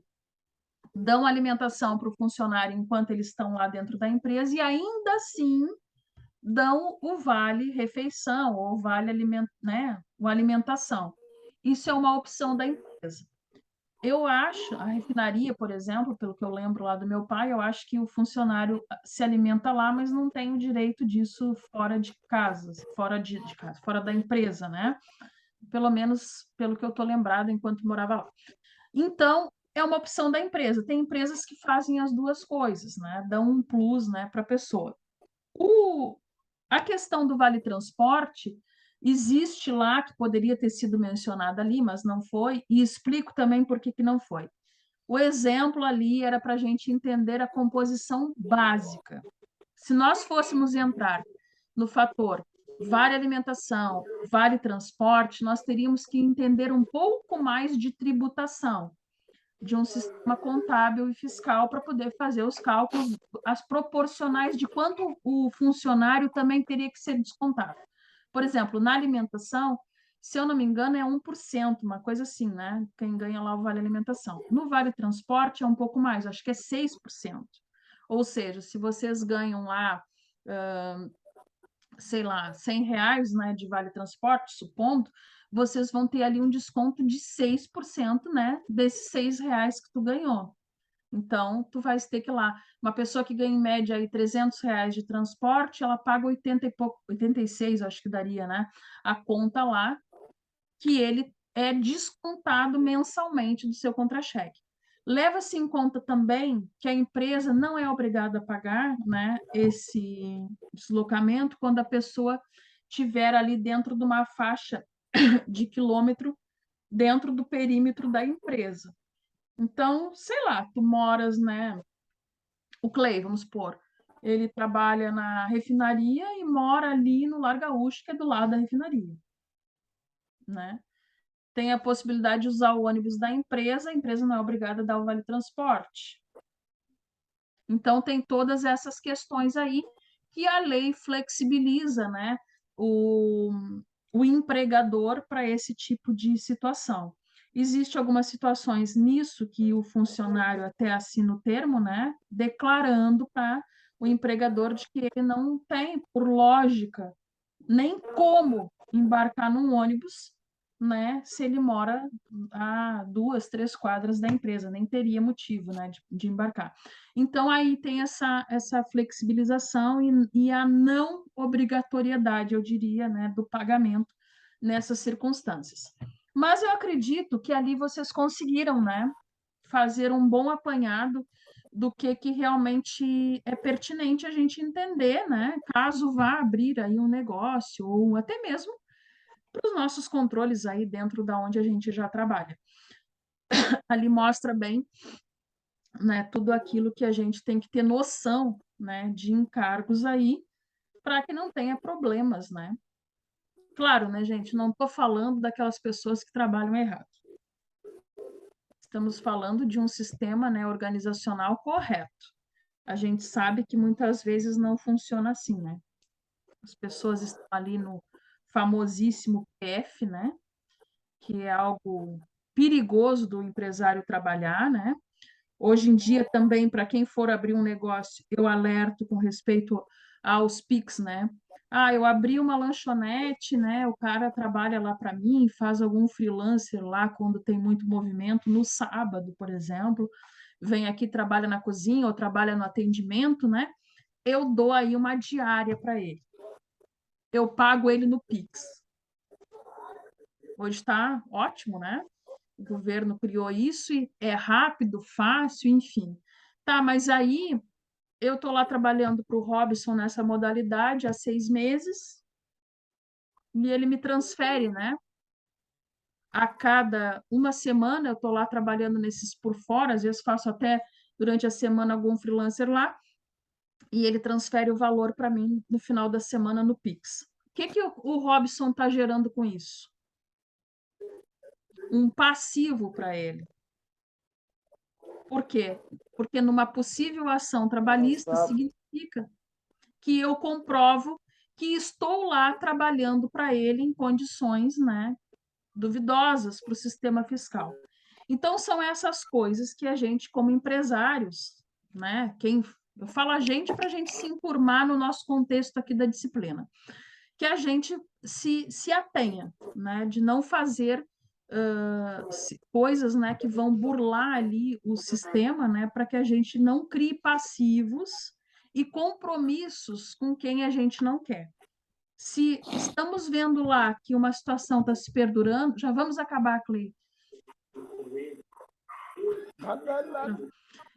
dão alimentação para o funcionário enquanto eles estão lá dentro da empresa e ainda assim dão o vale refeição ou vale né, o alimentação. Isso é uma opção da empresa. Eu acho, a refinaria, por exemplo, pelo que eu lembro lá do meu pai, eu acho que o funcionário se alimenta lá, mas não tem o direito disso fora de casa, fora de casa, fora da empresa, né? Pelo menos pelo que eu estou lembrado enquanto morava lá. Então, é uma opção da empresa. Tem empresas que fazem as duas coisas, né? Dão um plus, né, para a pessoa. A questão do vale transporte existe lá, que poderia ter sido mencionada ali, mas não foi, e explico também por que não foi. O exemplo ali era para a gente entender a composição básica. Se nós fôssemos entrar no fator vale alimentação, vale transporte, nós teríamos que entender um pouco mais de tributação, de um sistema contábil e fiscal para poder fazer os cálculos, as proporcionais de quanto o funcionário também teria que ser descontado. Por exemplo, na alimentação, se eu não me engano, é 1%, uma coisa assim, né? Quem ganha lá o vale alimentação. No vale transporte é um pouco mais, acho que é 6%. Ou seja, se vocês ganham lá, sei lá, R$100, né, de vale transporte, supondo, vocês vão ter ali um desconto de 6%, né, desses R$6 que tu ganhou. Então, tu vais ter que ir lá, uma pessoa que ganha em média aí R$300 de transporte, ela paga 80 e pouco, 86, acho que daria, né, a conta lá, que ele é descontado mensalmente do seu contra-cheque. Leva-se em conta também que a empresa não é obrigada a pagar, né, esse deslocamento quando a pessoa estiver ali dentro de uma faixa de quilômetro dentro do perímetro da empresa. Então, sei lá, tu moras, né? O Clay, vamos supor, ele trabalha na refinaria e mora ali no Lar Gaúcho, que é do lado da refinaria, né? Tem a possibilidade de usar o ônibus da empresa, a empresa não é obrigada a dar o vale transporte. Então, tem todas essas questões aí que a lei flexibiliza, né, o, o empregador para esse tipo de situação. Existem algumas situações nisso que o funcionário até assina o termo, né, declarando para o empregador de que ele não tem, por lógica, nem como embarcar num ônibus, né, se ele mora a 2, 3 quadras da empresa, nem teria motivo, né, de embarcar. Então, aí tem essa flexibilização e a não obrigatoriedade, eu diria, né, do pagamento nessas circunstâncias. Mas eu acredito que ali vocês conseguiram, né, fazer um bom apanhado do que realmente é pertinente a gente entender, né, caso vá abrir aí um negócio, ou até mesmo para os nossos controles aí dentro da onde a gente já trabalha. Ali mostra bem, né, tudo aquilo que a gente tem que ter noção, né, de encargos aí, para que não tenha problemas, né? Claro, né, gente, não estou falando daquelas pessoas que trabalham errado. Estamos falando de um sistema, né, organizacional correto. A gente sabe que muitas vezes não funciona assim, né? As pessoas estão ali no famosíssimo PF, né? Que é algo perigoso do empresário trabalhar, né? Hoje em dia também, para quem for abrir um negócio, eu alerto com respeito aos PIX, né? Ah, eu abri uma lanchonete, né? O cara trabalha lá para mim, faz algum freelancer lá quando tem muito movimento, no sábado, por exemplo, vem aqui, trabalha na cozinha ou trabalha no atendimento, né? Eu dou aí uma diária para ele. Eu pago ele no Pix. Hoje está ótimo, né? O governo criou isso e é rápido, fácil, enfim. Tá, mas aí eu estou lá trabalhando para o Robson nessa modalidade há 6 meses e ele me transfere, né? A cada uma semana eu estou lá trabalhando nesses por fora, às vezes faço até durante a semana algum freelancer lá, e ele transfere o valor para mim no final da semana no Pix. O que o Robson está gerando com isso? Um passivo para ele. Por quê? Porque numa possível ação trabalhista significa que eu comprovo que estou lá trabalhando para ele em condições, né, duvidosas para o sistema fiscal. Então, são essas coisas que a gente, como empresários, né, eu falo a gente para a gente se informar no nosso contexto aqui da disciplina, que a gente se atenha, né, de não fazer coisas, né, que vão burlar ali o sistema, né, para que a gente não crie passivos e compromissos com quem a gente não quer. Se estamos vendo lá que uma situação está se perdurando, já vamos acabar, Clay.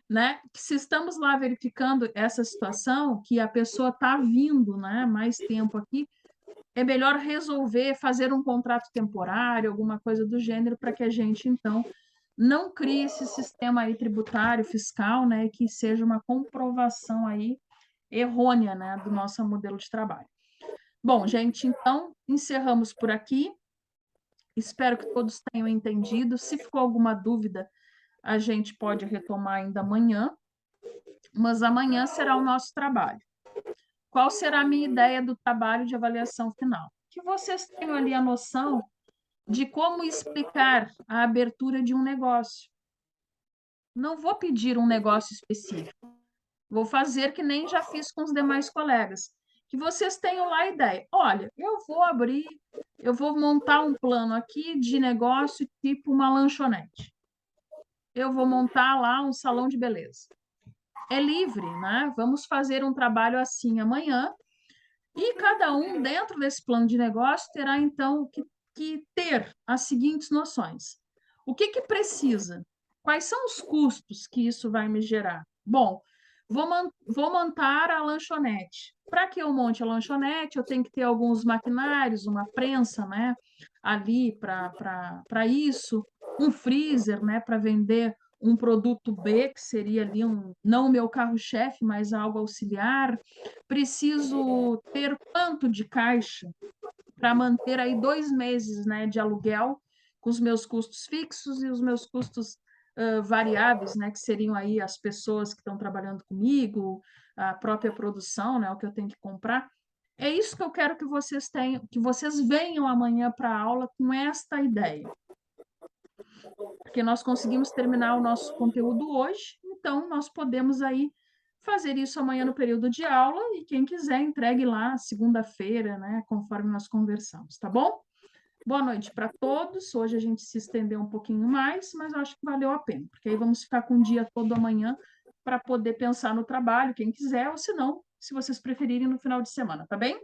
Né? Se estamos lá verificando essa situação, que a pessoa está vindo, né, mais tempo aqui, é melhor resolver, fazer um contrato temporário, alguma coisa do gênero, para que a gente, então, não crie esse sistema aí tributário, fiscal, né, que seja uma comprovação aí errônea, né, do nosso modelo de trabalho. Bom, gente, então, encerramos por aqui. Espero que todos tenham entendido. Se ficou alguma dúvida, a gente pode retomar ainda amanhã, mas amanhã será o nosso trabalho. Qual será a minha ideia do trabalho de avaliação final? Que vocês tenham ali a noção de como explicar a abertura de um negócio. Não vou pedir um negócio específico. Vou fazer que nem já fiz com os demais colegas. Que vocês tenham lá a ideia. Olha, eu vou montar um plano aqui de negócio tipo uma lanchonete. Eu vou montar lá um salão de beleza. É livre, né? Vamos fazer um trabalho assim amanhã. E cada um, dentro desse plano de negócio, terá, então, que ter as seguintes noções. O que precisa? Quais são os custos que isso vai me gerar? Bom, vou montar a lanchonete. Para que eu monte a lanchonete, eu tenho que ter alguns maquinários, uma prensa, né, ali para isso, um freezer, né, para vender um produto B, que seria ali não o meu carro-chefe, mas algo auxiliar. Preciso ter quanto de caixa para manter aí 2 meses, né, de aluguel, com os meus custos fixos e os meus custos variáveis, né, que seriam aí as pessoas que estão trabalhando comigo, a própria produção, né, o que eu tenho que comprar. É isso que eu quero que vocês tenham, que vocês venham amanhã para a aula com esta ideia. Porque nós conseguimos terminar o nosso conteúdo hoje, então nós podemos aí fazer isso amanhã no período de aula e quem quiser entregue lá segunda-feira, né, conforme nós conversamos, tá bom? Boa noite para todos. Hoje a gente se estendeu um pouquinho mais, mas eu acho que valeu a pena, porque aí vamos ficar com o dia todo amanhã para poder pensar no trabalho, quem quiser, ou se não, se vocês preferirem no final de semana, tá bem?